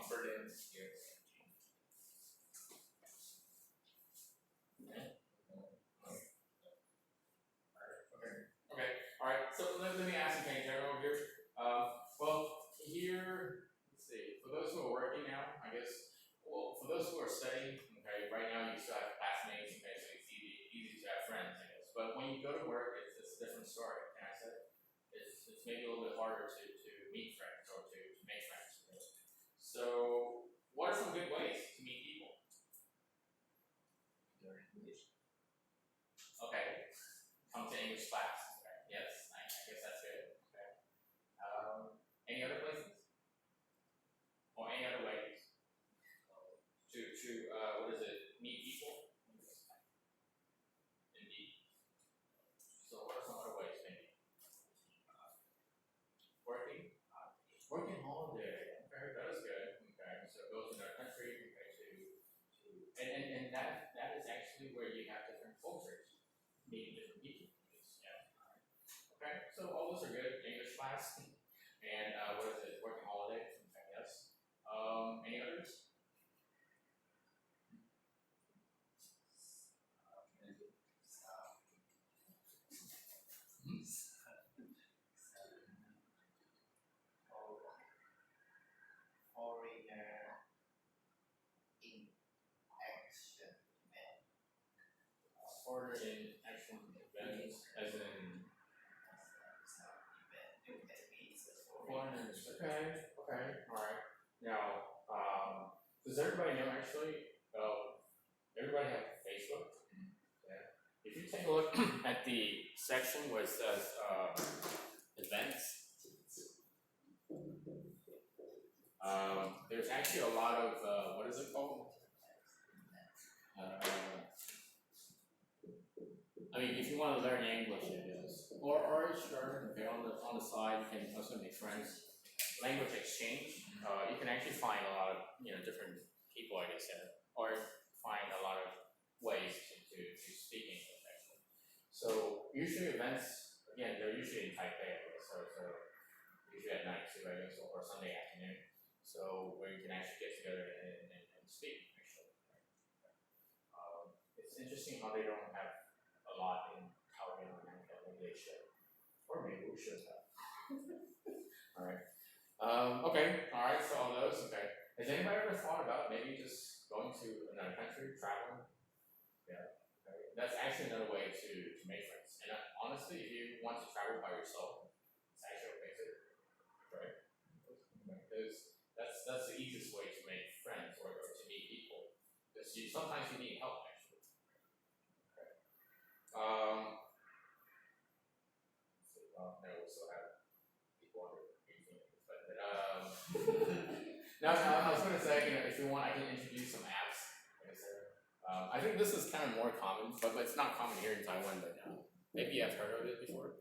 For dance here. Okay, alright, so let me ask you things over here. Well, here, let's see, for those who are working now, I guess, well, for those who are studying, okay, right now you still have classmates, okay, so it's easy to have friends, I guess. But when you go to work, it's a different story, and I said, it's maybe a little bit harder to meet friends or to make friends. Okay? So, what are some good ways to meet people? Okay, come to English class. Okay. Yes, I guess that's good. Okay. Any other places? Or any other ways? To what is it? Meet people? Indeed. So what are some other ways maybe? Working? Working holiday. Okay, that is good. Okay, so go to another country, okay, and that is actually where you have different cultures, meeting different people. Yeah. Okay, so all those are good. English class and what is it? Working holiday. Okay, yes. Any others? Foreigner in action event. Order in action events, as in foreigners. Okay, alright. Now, does everybody know actually? Everybody have Facebook? Yeah. If you take a look at the section where it says events, there's actually a lot of what is it called? I mean, if you want to learn English, it is. Or sure, okay, on the side, you can also make friends. Language exchange. You can actually find a lot of different people, I guess, or find a lot of ways to speak English actually. So usually events, again, they're usually in Taipei, I guess, so usually at night too, I guess, or Sunday afternoon. So where you can actually get together and speak actually. It's interesting how they don't have a lot in Taoyuan and America. Maybe they should, or maybe we should have. All right. Okay. All right. So all those. Okay. Has anybody ever thought about maybe just going to another country, traveling? Yeah. Okay. That's actually another way to make friends. And honestly, if you want to travel by yourself, it's actually okay too, right? Because that's the easiest way to make friends or to meet people. Because sometimes you need help actually. Okay. No, we still have people under 18, but now I was going to say, if you want, I can introduce some apps. I think this is kind of more common, but it's not common here in Taiwan. But maybe you've heard of it before.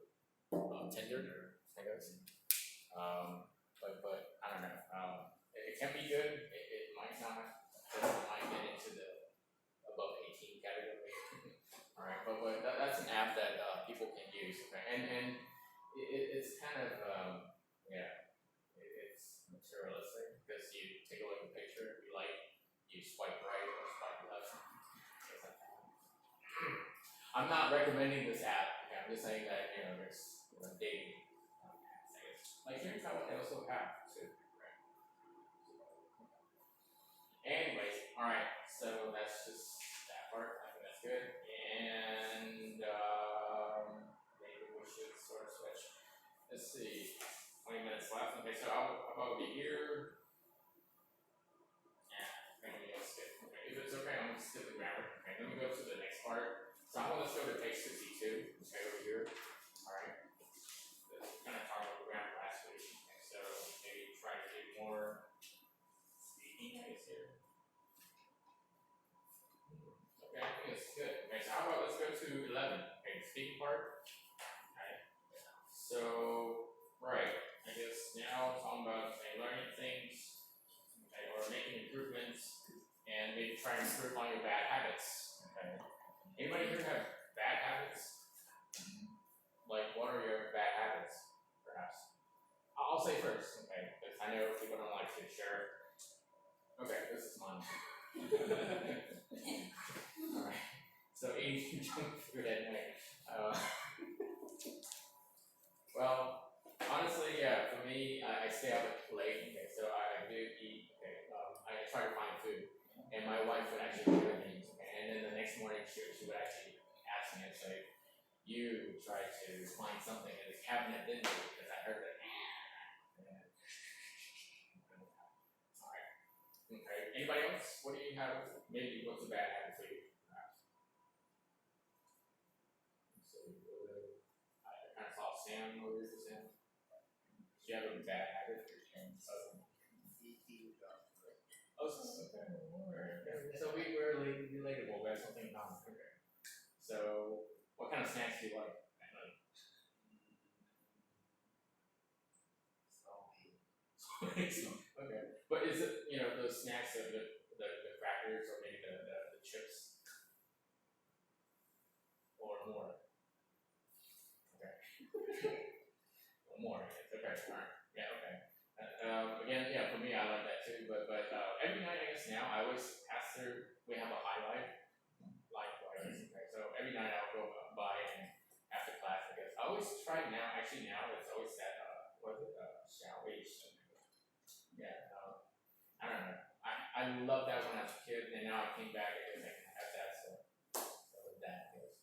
Tinder, I guess. But I don't know. It can be good. It might not. It might get into the above 18 category. All right, but that's an app that people can use. Okay, and it's kind of it's materialistic because you take a look at the picture, you swipe right or swipe left. I'm not recommending this app. Okay? I'm just saying that there's dating apps. I guess. Like here in Taiwan, they also have too. Right? Anyways, all right. So that's just that part. I think that's good. And maybe we should sort of switch. Let's see. 20 minutes left. Okay, so I'll be here. Yeah, maybe I'll skip. Okay, if it's okay, I'm gonna skip the grammar. Okay, let me go to the next part. So I want to go to page 62. Okay, over here. Alright. Kind of talked about grammar last week. Okay, so maybe try to do more speaking, I guess here. speaking part. Okay. So, right, I guess now talking about learning things, okay, or making improvements, and maybe try to improve on your bad habits. Okay. Anybody here have bad habits? Like, what are your bad habits, perhaps? I'll say first, okay, because I know people don't like to share. Okay, this is mine. Alright, so eating junk food at night. Well, honestly, yeah, for me, I stay up late, okay, so I do eat, okay, I try to find food, and my wife would actually do it, okay, and then the next morning she would actually ask me, and say, you tried to find something in the cabinet, didn't you? Because I heard that. Alright. Okay. Anybody else? What do you have? Maybe what's a bad habit for you, perhaps? So I kind of saw Sam over here. Sam. Do you have a bad habit? Oh, okay. Alright. So we're relatable. We have something in common. Okay. So what kind of snacks do you like at night? Okay. But is it, those snacks, the crackers or maybe the chips? Or more? Okay. Or more, okay, alright. Yeah, okay. Again, yeah, for me, I like that too, but every night, I guess now, I always pass through, we have a highlight, okay, so every night I'll go by and after class, I guess, I always try now, actually now, it's always that, yeah, I don't know. I loved that when I was a kid, and now I came back and I can have that, so that is.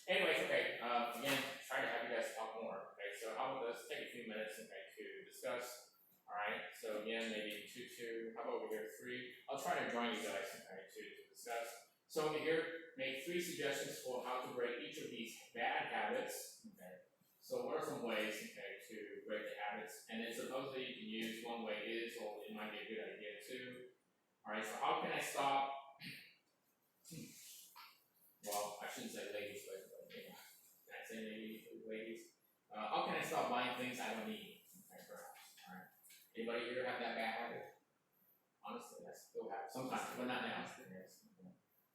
Anyways, okay, again, try to have you guys talk more, okay, so how about this, take a few minutes, okay, to discuss, alright, so again, maybe 2, how about over here, 3, I'll try to join you guys, okay, to discuss. So over here, make 3 suggestions for how to break each of these bad habits, okay, so what are some ways, okay, to break the habits, and then supposedly you can use one way is, or it might be a good idea too. Alright, so how can I stop, well, I shouldn't say ladies, but can I say ladies? How can I stop buying things I don't need, okay, perhaps, alright. Anybody here have that bad habit? Honestly, I still have, sometimes, but not now. Okay.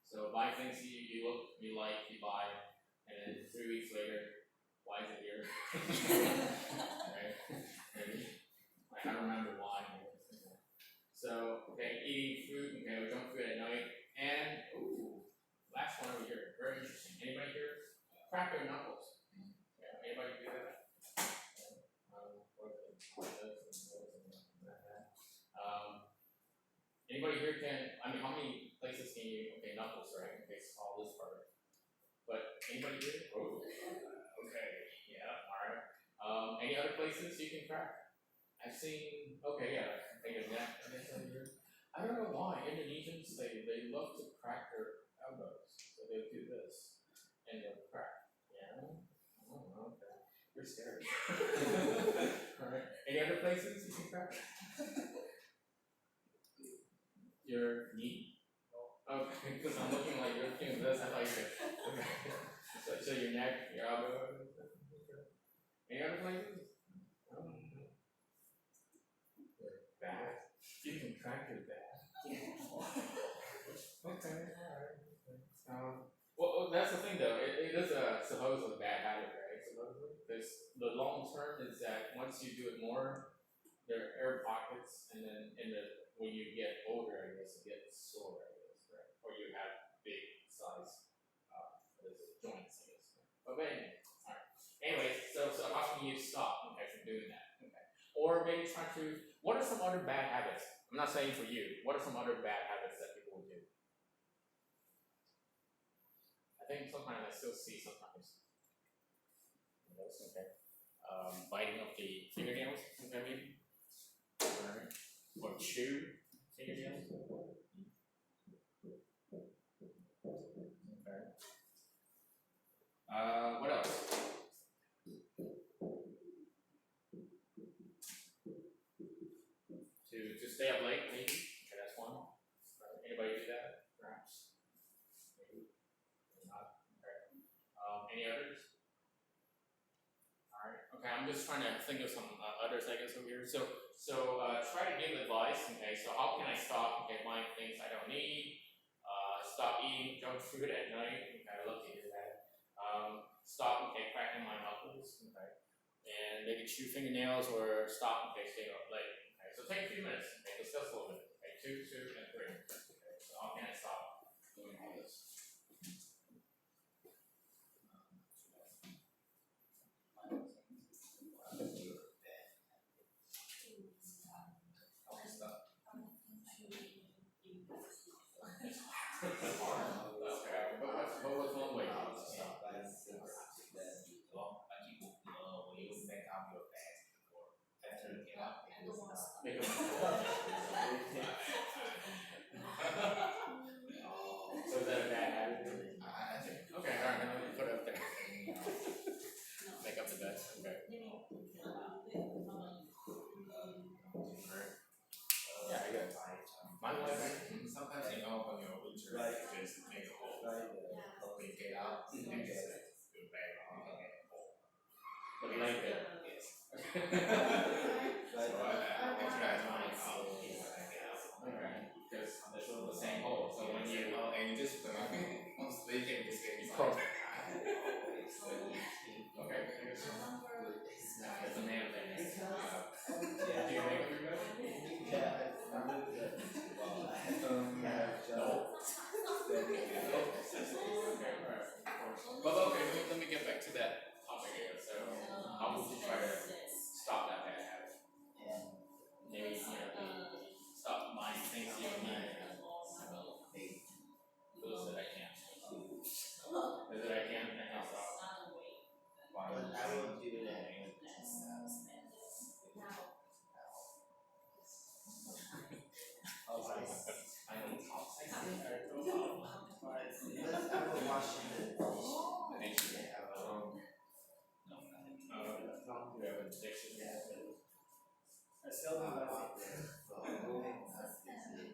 So buy things you like, you buy, and then 3 weeks later, why is it here? Right? Maybe. Like, I don't remember why. So, okay, eating food, okay, or junk food at night, and, last one over here, very interesting. Anybody here? Crack their knuckles. Yeah, anybody do that? Anybody here how many places can you, okay, knuckles, right? Okay, it's all this part. But anybody here? Oh, okay, yeah, alright. Any other places you can crack? I've seen, okay, yeah, I think of that. I don't know why, Indonesians, they love to crack their elbows. So they'll do this, and they'll crack. Yeah? Oh, okay. You're scary. Alright. Any other places you can crack? Your knee? Okay, because I'm looking like you're looking at this, I thought you were okay. So your neck, your elbow. Any other places? Your back. You can crack your back. Okay, alright. Well, that's the thing though, it is a supposedly bad habit, right? Supposedly. Because the long term is that once you do it more, there are air pockets, and then when you get older, I guess, it gets sore, I guess, right? Or you have big size joints, I guess. But anyway, alright. Anyways, so how can you stop, okay, from doing that? Okay. Or maybe try to, what are some other bad habits? I'm not saying for you, what are some other bad habits that people will do? I think sometimes I still see sometimes. Okay. Biting of the fingernails, okay, maybe? Alright. Or chew fingernails. Okay. What else? To stay up late, maybe? Okay, that's one. Anybody do that? Perhaps? Maybe. Not. Okay. Any others? I'm just trying to think of some other segments over here. So try to give advice. Okay, so how can I stop? Okay, buying things I don't need. Stop eating junk food at night. Okay, I love to hear that. Stop. Okay, cracking my knuckles. Okay, and maybe chew fingernails or stop. Okay, staying up late. Okay, so take a few minutes. Okay, discuss a little bit. Okay, 2, 2, and 3. Okay, so how can I stop doing all this? Okay, but what's one way to stop? Make them So is that a bad habit? Okay, alright, then let me put it up there. Make up the bed. Okay. Alright. Yeah, I got it. My wife. Sometimes you know when you're winter, you just make a hole. When you get out, you can get your bag on, you can get a hole. But like that. Yes. Like So I try to find out Okay. Because it's the same hole. So when you and you just once they can just get you Cross. fine. Okay. That's a man thing. Do yeah. you make your bed? Yeah, I'm with that. Okay, alright. But okay, let me get back to that topic again. So how would you try to stop that bad habit? Maybe stop buying things you don't need. Those that I can. Those that I can stop. But I will do that. Because I will wash the dish. Thank you. We have a addiction. I still do that.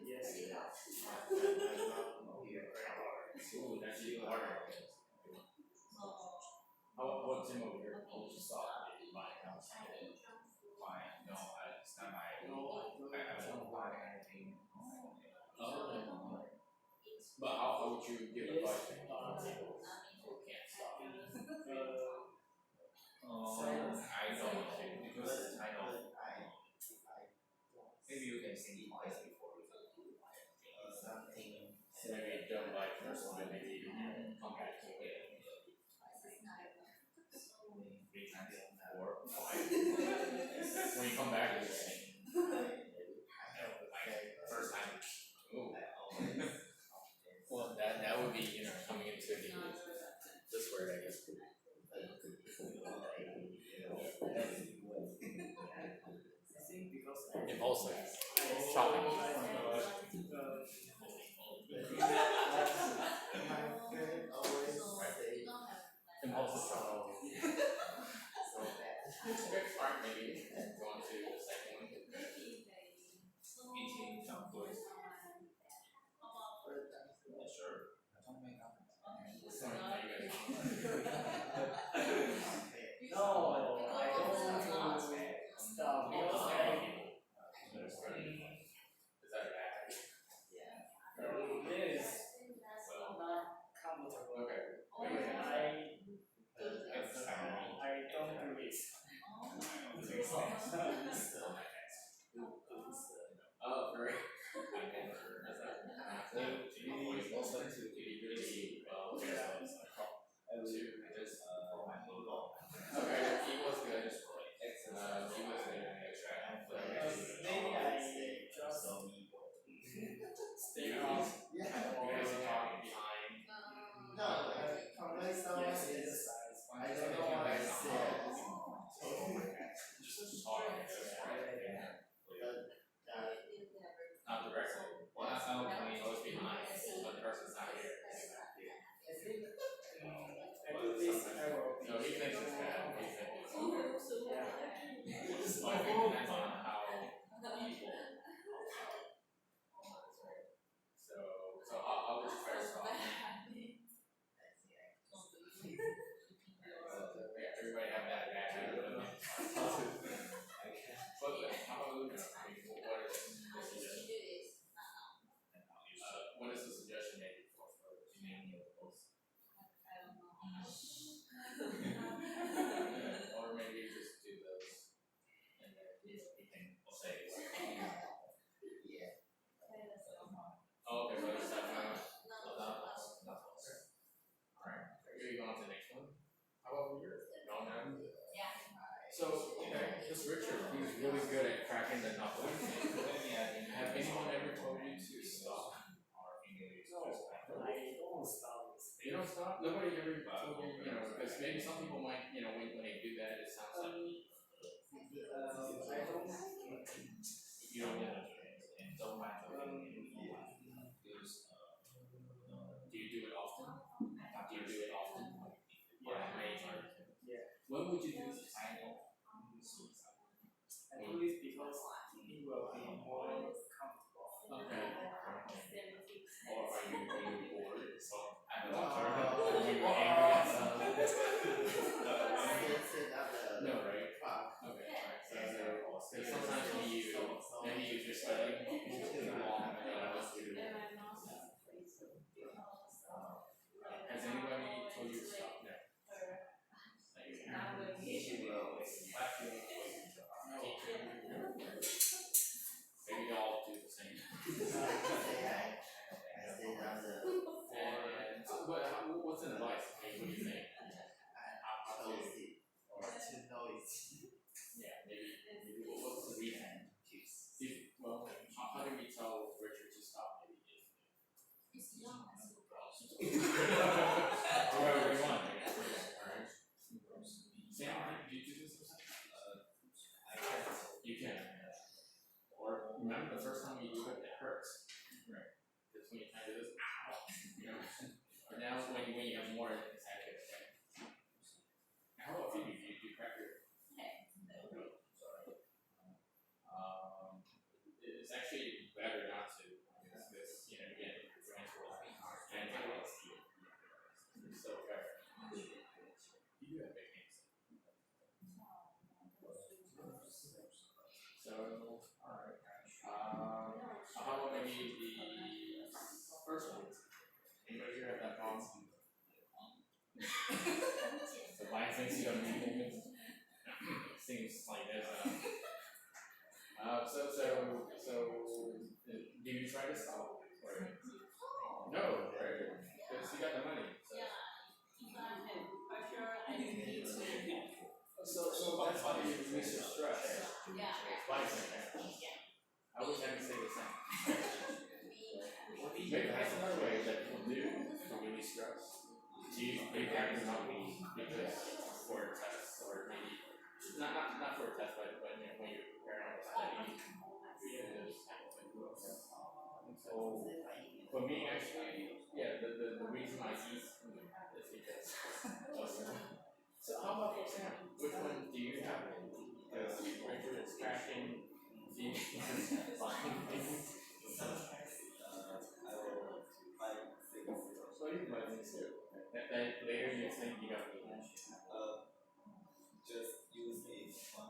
Yes. Ooh, that's even harder. What's in over here? I'll just stop buying house. Fine, no, it's not my I don't buy anything. But how would you give advice to people who can't stop? I don't because I know maybe you can think twice before you Something. So maybe you don't like first one, maybe you come back to it. 3 times, 4, 5. When you come back, it's the same. First time, ooh. Well, that would be, coming into this word, I guess. Impulsive. Shopping. Impulsive shopping. It's a good start, maybe. Go on to the second one. eating junk food. Sure. So, how you guys? No, I don't want to stop. Is that no. I mean, what is the suggestion? What is the suggestion maybe for naming of those? Or maybe just do those, and then you can say. Oh, okay, so it's alright, maybe go on to the next one. How about over here? No, no. So, okay, this Richard, he's really good at cracking the nut. Have anyone ever told you to stop? Or I don't stop. you don't stop? Nobody ever told you, because maybe some people might, when they do that, it sounds like I don't. you don't know. And don't mind. Do you do it often? Do you do it often? Or how many times? Yeah. When would you do this? I do this because it will be more comfortable. Okay. Or are you bored? So I don't know. Are you angry at someone? No, right? Okay, alright. So sometimes maybe you just study too long and you don't want to. Has anybody told you to stop? No. Maybe you all do the same. And so what's an advice? I mean, what do you think? Yeah, maybe what's the reason? Well, how do we tell Richard to stop? Maybe whoever we want. Alright. Sam, do you do this? You can. Or remember the first time you do it, it hurts. Right. That's when you kind of do this. But now when you have more, it's actually okay. How about Phoebe? Do you crack your? It's actually better not to. This, again, your brains will so fair. You do have big hands. So, alright. How about maybe the first one? Anybody here have that problem? The mind thinks you don't need movement. Seems like this. So do you try to stop? Or? No, right? Because you got the money. So that's how you release your stress. I wish I could say the same. Maybe that's another way that people do to release stress. Do you practice not because for a test or maybe not for a test, but when you're preparing to study, so for me actually, yeah, the reason I eat is because so how about for Sam? Which one do you have? Because Richard is crashing the so you can buy things too. Then later you think you got me. Just use it just one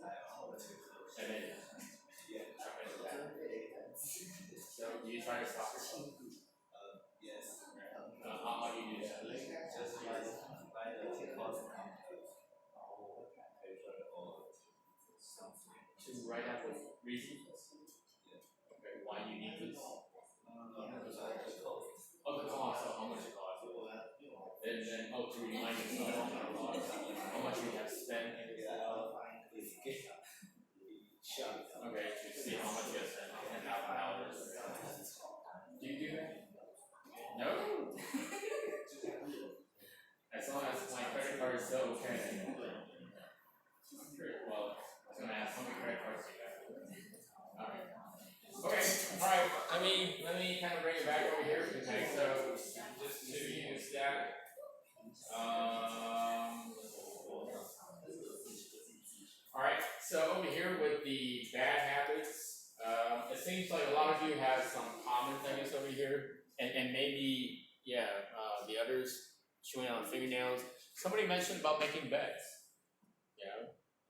time or two. And then Yeah. so do you try to stop yourself? Yes. How do you do that? Just by the cost To write out the reasons? Okay, why you need this? Oh, the cost, so how much it costs. And then, to remind yourself how much you have spent. Okay, to see how much you have spent, $10,000. Do you do that? No? As long as my credit card is still okay. Well, I was gonna ask how many credit cards you got. Alright. Okay, alright, let me kind of bring it back over here. Okay, so just to use that. Alright, so over here with the bad habits, it seems like a lot of you have some common things over here, and maybe, the others chewing on fingernails. Somebody mentioned about making beds,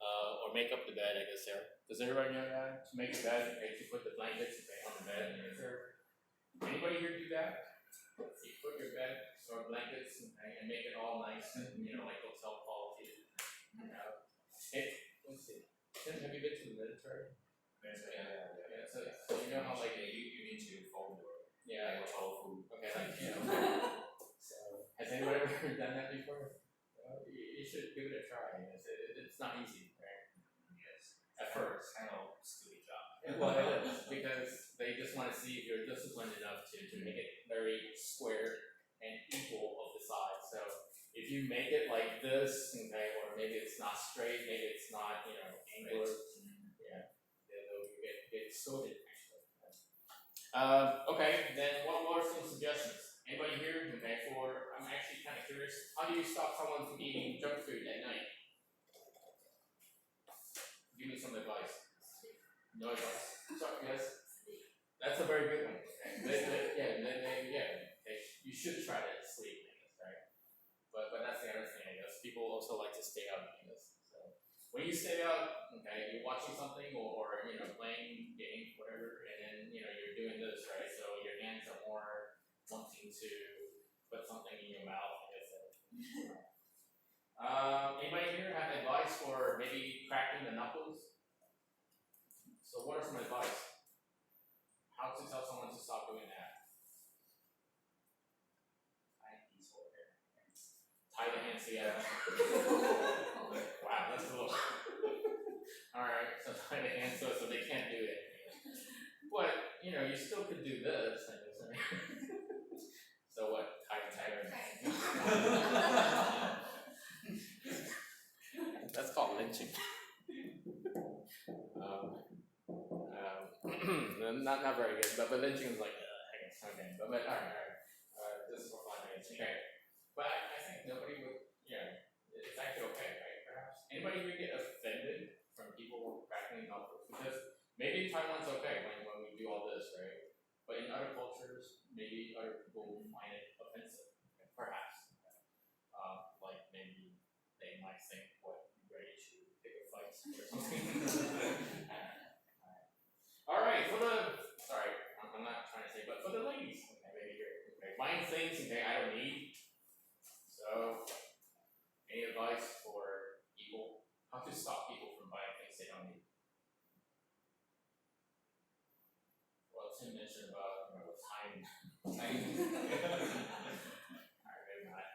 or or make up the bed, I guess there. Does everybody know that? To make a bed, okay, to put the blankets on the bed, is there anybody here do that? You put your bed or blankets and make it all nice and like hotel quality. Let's see. Tim, have you been to the military? Yeah. So you know how like you need to fold your tofu. Okay, like So has anybody ever done that before? You should give it a try. It's not easy, right? Yes. At first. Kind of silly job. Well, it is, because they just want to see if you're disciplined enough to make it very square and equal of the sides. So if you make it like this, okay, or maybe it's not straight, maybe it's not, angular, they'll get scolded actually. Okay, then what are some suggestions? Anybody here? Okay, I'm actually kind of curious. How do you stop someone from eating junk food at night? Give me some advice. No advice. Sorry, yes. That's a very good one. Okay. You should try to sleep, I guess, right? But that's the other thing, I guess. People also like to stay up, I guess. So when you stay up, okay, you're watching something or playing games, whatever, and then you're doing this, right? So your hands are more wanting to put something in your mouth, I guess. Anybody here have advice for maybe cracking the knuckles? So what are some advice? How to tell someone to stop doing that? Tie the hands together. Wow, that's a little. Alright, so tie the hands so they can't do it. But, you still could do this, I guess, right? So what? Tie the That's called lynching. Not very good, but lynching is like, I guess, okay. But alright. This is for fun, I guess. Okay. But I think nobody would, it's actually okay, right? Perhaps. Anybody would get offended from people cracking knuckles? Because maybe in Taiwan's okay when we do all this, right? But in other cultures, maybe other people will find it offensive, perhaps. Like maybe they might think, what, you ready to pick a fight or something? Alright, sorry, I'm not trying to say, but for the ladies, okay, maybe here, okay, buying things, okay, I don't need. So, any advice for people? How to stop people from buying things they don't need? Well, Tim mentioned about, time. Alright, maybe not.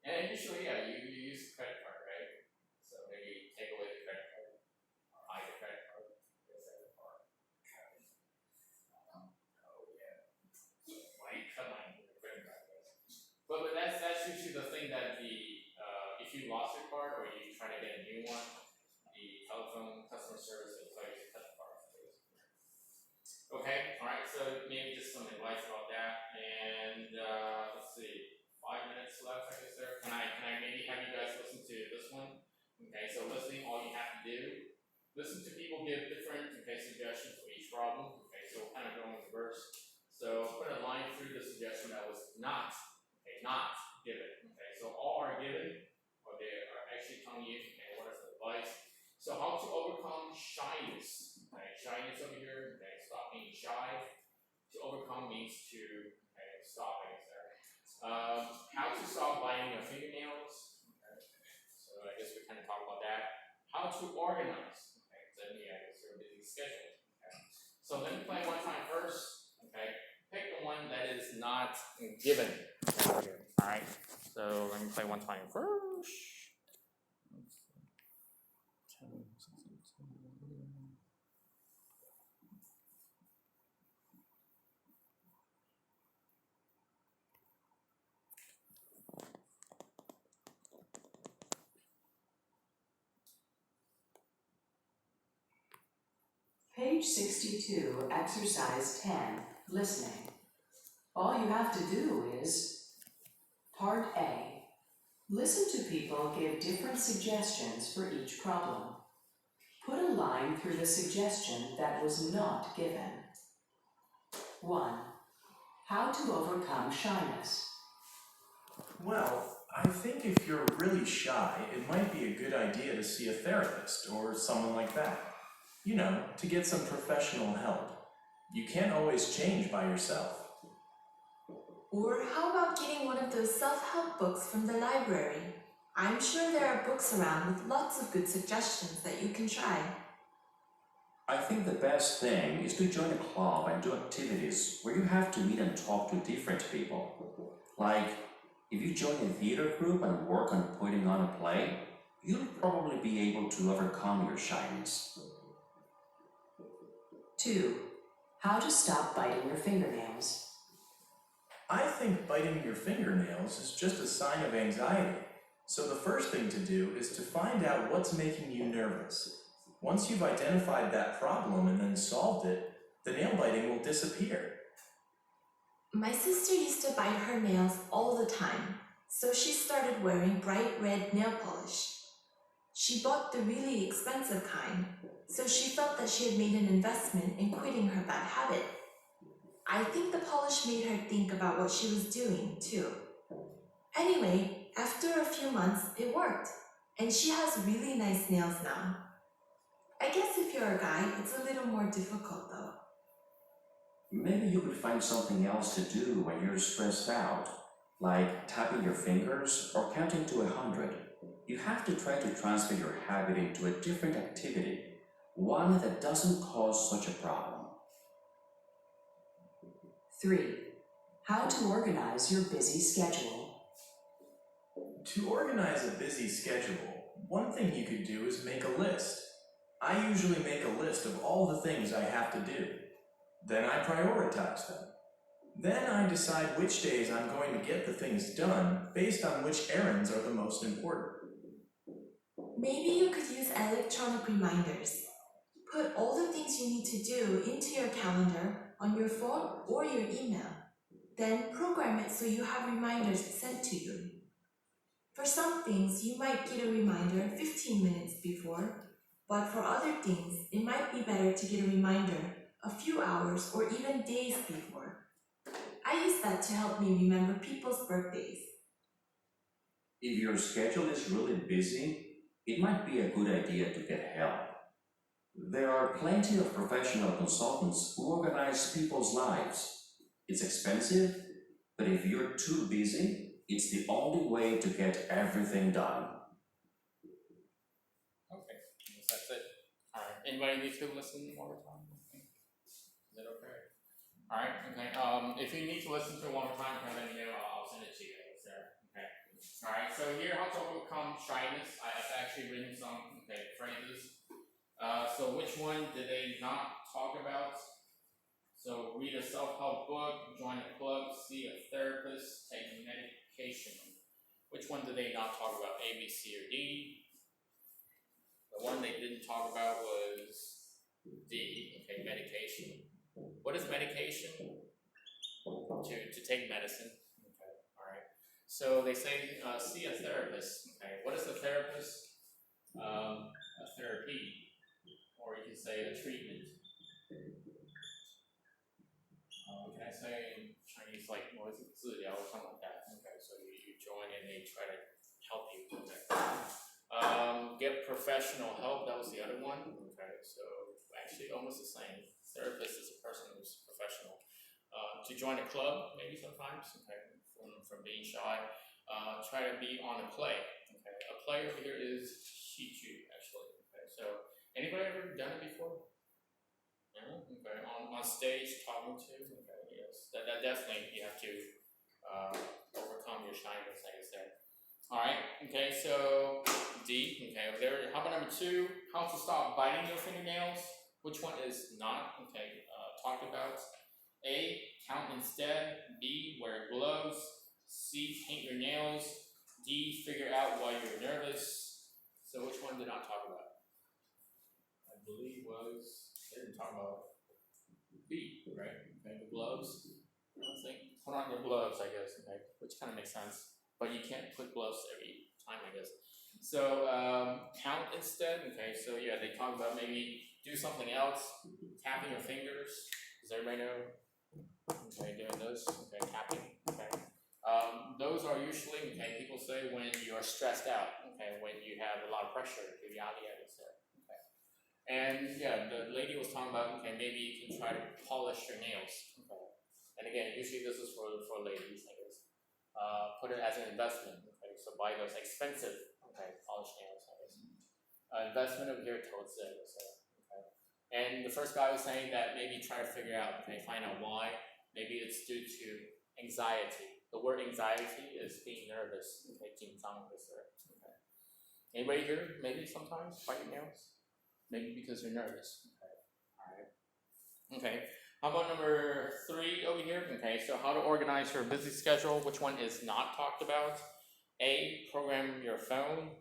And usually, you use credit card, right? So maybe take away the credit card, or hide the credit card, But that's usually the thing that if you lost your card or you try to get a new one, the telephone customer service will tell you to cut the card. Okay, alright, so maybe just some advice about that. And let's see, 5 minutes left, I guess there. Can I maybe have you guys listen to this one? Okay, so listening, all you have to do, listen to people give different suggestions for each problem. Okay, so we'll kind of go in reverse. So put a line through the suggestion that was not given. Okay, so all are given, or they are actually telling you, what is the advice. So how to overcome shyness. Okay, shyness over here, stop being shy. To overcome means to stop, I guess there. How to stop biting your fingernails. Okay, so I guess we kind of talked about that. How to organize. Okay, so I guess you're a busy schedule. Okay, so let me play one time first. Okay, pick the one that is not given. Alright, so let me play one time first. Page 62, exercise 10, listening. All you have to do is Part A. Listen to people give different suggestions for each problem. Put a line through the suggestion that was not given. 1. How to overcome shyness. Well, I think if you're really shy, it might be a good idea to see a therapist or someone like that. You know, to get some professional help. You can't always change by yourself. Or how about getting one of those self-help books from the library? I'm sure there are books around with lots of good suggestions that you can try. I think the best thing is to join a club and do activities where you have to meet and talk to different people. Like, if you join a theater group and work on putting on a play, you'll probably be able to overcome your shyness. 2. How to stop biting your fingernails. I think biting your fingernails is just a sign of anxiety. So the first thing to do is to find out what's making you nervous. Once you've identified that problem and then solved it, the nail biting will disappear. My sister used to bite her nails all the time, so she started wearing bright red nail polish. She bought the really expensive kind, so she felt that she had made an investment in quitting her bad habit. I think the polish made her think about what she was doing, too. Anyway, after a few months, it worked, and she has really nice nails now. I guess if you're a guy, it's a little more difficult, though. Maybe you could find something else to do when you're stressed out, like tapping your fingers or counting to 100. You have to try to transfer your habit into a different activity, one that doesn't cause such a problem. 3. How to organize your busy schedule. To organize a busy schedule, one thing you could do is make a list. I usually make a list of all the things I have to do. Then I prioritize them. Then I decide which days I'm going to get the things done based on which errands are the most important. Maybe you could use electronic reminders. Put all the things you need to do into your calendar on your phone or your email. Then program it so you have reminders sent to you. For some things, you might get a reminder 15 minutes before, but for other things, it might be better to get a reminder a few hours or even days before. I use that to help me remember people's birthdays. If your schedule is really busy, it might be a good idea to get help. There are plenty of professional consultants who organize people's lives. It's expensive, but if you're too busy, it's the only way to get everything done. Okay, I guess that's it. Alright, anybody need to listen one more time? Is that okay? Alright, okay, if you need to listen to it one more time, let me know, I'll send it to you, there, okay. Alright, so here, how to overcome shyness, I've actually written some, phrases. So which one did they not talk about? So read a self-help book, join a club, see a therapist, take medication. Which one did they not talk about? A, B, C, or D? The one they didn't talk about was D, okay, medication. What is medication? To take medicine. Okay, alright. So they say see a therapist. Okay, what is a therapist? A therapy. Or you can say a treatment. Can I say in Chinese, like, what is it, 治疗 or something like that? Okay, so you join and they try to help you. Okay. Get professional help, that was the other one. Okay, so actually almost the same. Therapist is a person who's professional. To join a club, maybe sometimes, okay, from being shy. Try to be on a play. Okay, a play over here is Shiju, actually. Okay, so anybody ever done it before? No? Okay, on stage talking to? Okay, yes. That definitely you have to overcome your shyness, I guess there. Alright, okay, so D, okay, over there. How about number 2? How to stop biting your fingernails? Which one is not? Okay, talked about. A, count instead. B, wear gloves. C, paint your nails. D, figure out why you're nervous. So which one did not talk about? I believe was, they didn't talk about B, right? Okay, the gloves. I don't think, put on your gloves, I guess, okay, which kind of makes sense. But you can't put gloves every time, I guess. So, count instead, okay, so yeah, they talk about maybe do something else, tapping your fingers. Does everybody know? Okay, doing this, okay, tapping, okay. Those are usually, okay, people say when you're stressed out, okay, when you have a lot of pressure,压力啊这些 okay. And yeah, the lady was talking about, okay, maybe you can try to polish your nails, okay. And again, usually this is for ladies, I guess. Put it as an investment, okay, so buy those expensive, okay, polished nails, I guess. Investment over here towards it, so, okay. And the first guy was saying that maybe try to figure out, okay, find out why. Maybe it's due to anxiety. The word anxiety is being nervous. Okay, 紧张的事. Okay. Anybody here? Maybe sometimes bite your nails? Maybe because you're nervous. Okay. Alright. Okay. How about number 3 over here? Okay, so how to organize your busy schedule. Which one is not talked about? A, program your phone.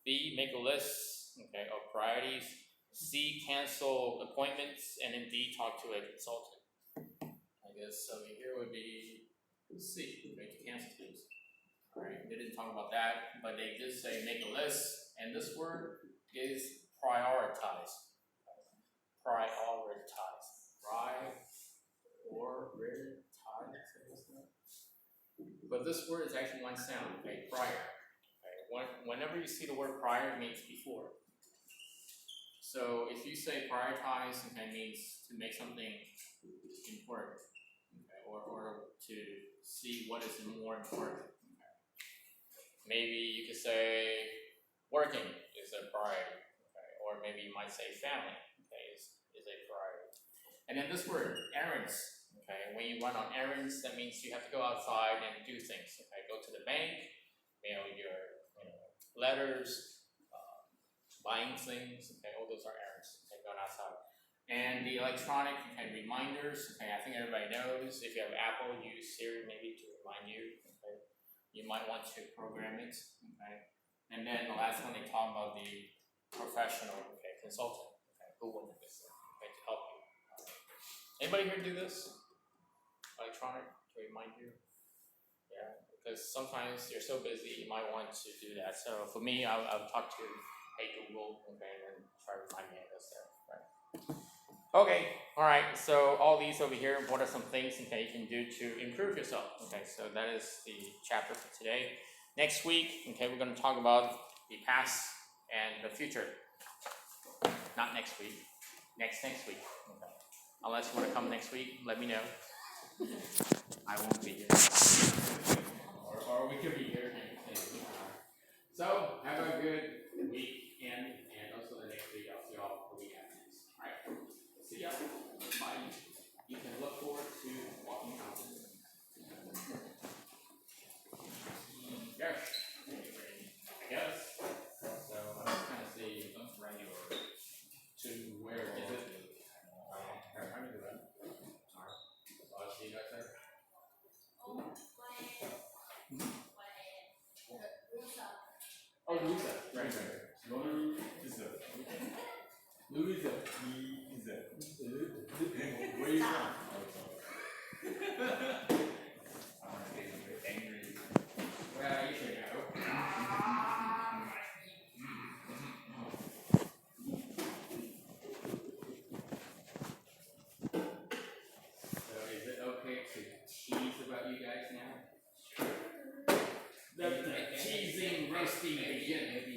B, make a list, okay, of priorities. C, cancel appointments. And then D, talk to a consultant. I guess over here would be C, make a cancel things. Alright, they didn't talk about that, but they did say make a list, and this word is prioritize. Prioritize. But this word is actually one sound, okay, prior. Okay. Whenever you see the word prior, it means before. So if you say prioritize, okay, means to make something important, okay, or to see what is more important. Okay. Maybe you could say working is a priority, okay, or maybe you might say family, okay, is a priority. And then this word, errands, okay, when you run on errands, that means you have to go outside and do things, okay, go to the bank, mail your letters, buying things, okay, all those are errands, okay, going outside. And the electronic, okay, reminders, okay, I think everybody knows, if you have Apple, use Siri maybe to remind you, okay, you might want to program it, okay. And then the last one, they talk about the professional, okay, consultant, okay, who will do this, okay, to help you. Anybody here do this? Electronic to remind you? Yeah, because sometimes you're so busy, you might want to do that. So for me, I'll talk to Hey Google, okay, and try to remind me of this stuff, right? Okay, all right. So all these over here, what are some things, okay, you can do to improve yourself? Okay, so that is the chapter for today. Next week, okay, we're going to talk about the past and the future. Not next week. Next week. Okay. Unless you want to come next week, let me know. I won't be here. Or we could be here. So, have a good weekend, and also the next week, I'll see y'all the week after this. Alright, see ya. Bye. You can look forward to walking out. Yes. I guess. So, I'm just kind of see regular to where is it? How do you do that? Alright. So, I'll see you guys there. Oh, Louisa, right. Louisa. Where are you from? Angry. Well, you should know. So, is it okay to tease about you guys now? The teasing, roasting begins.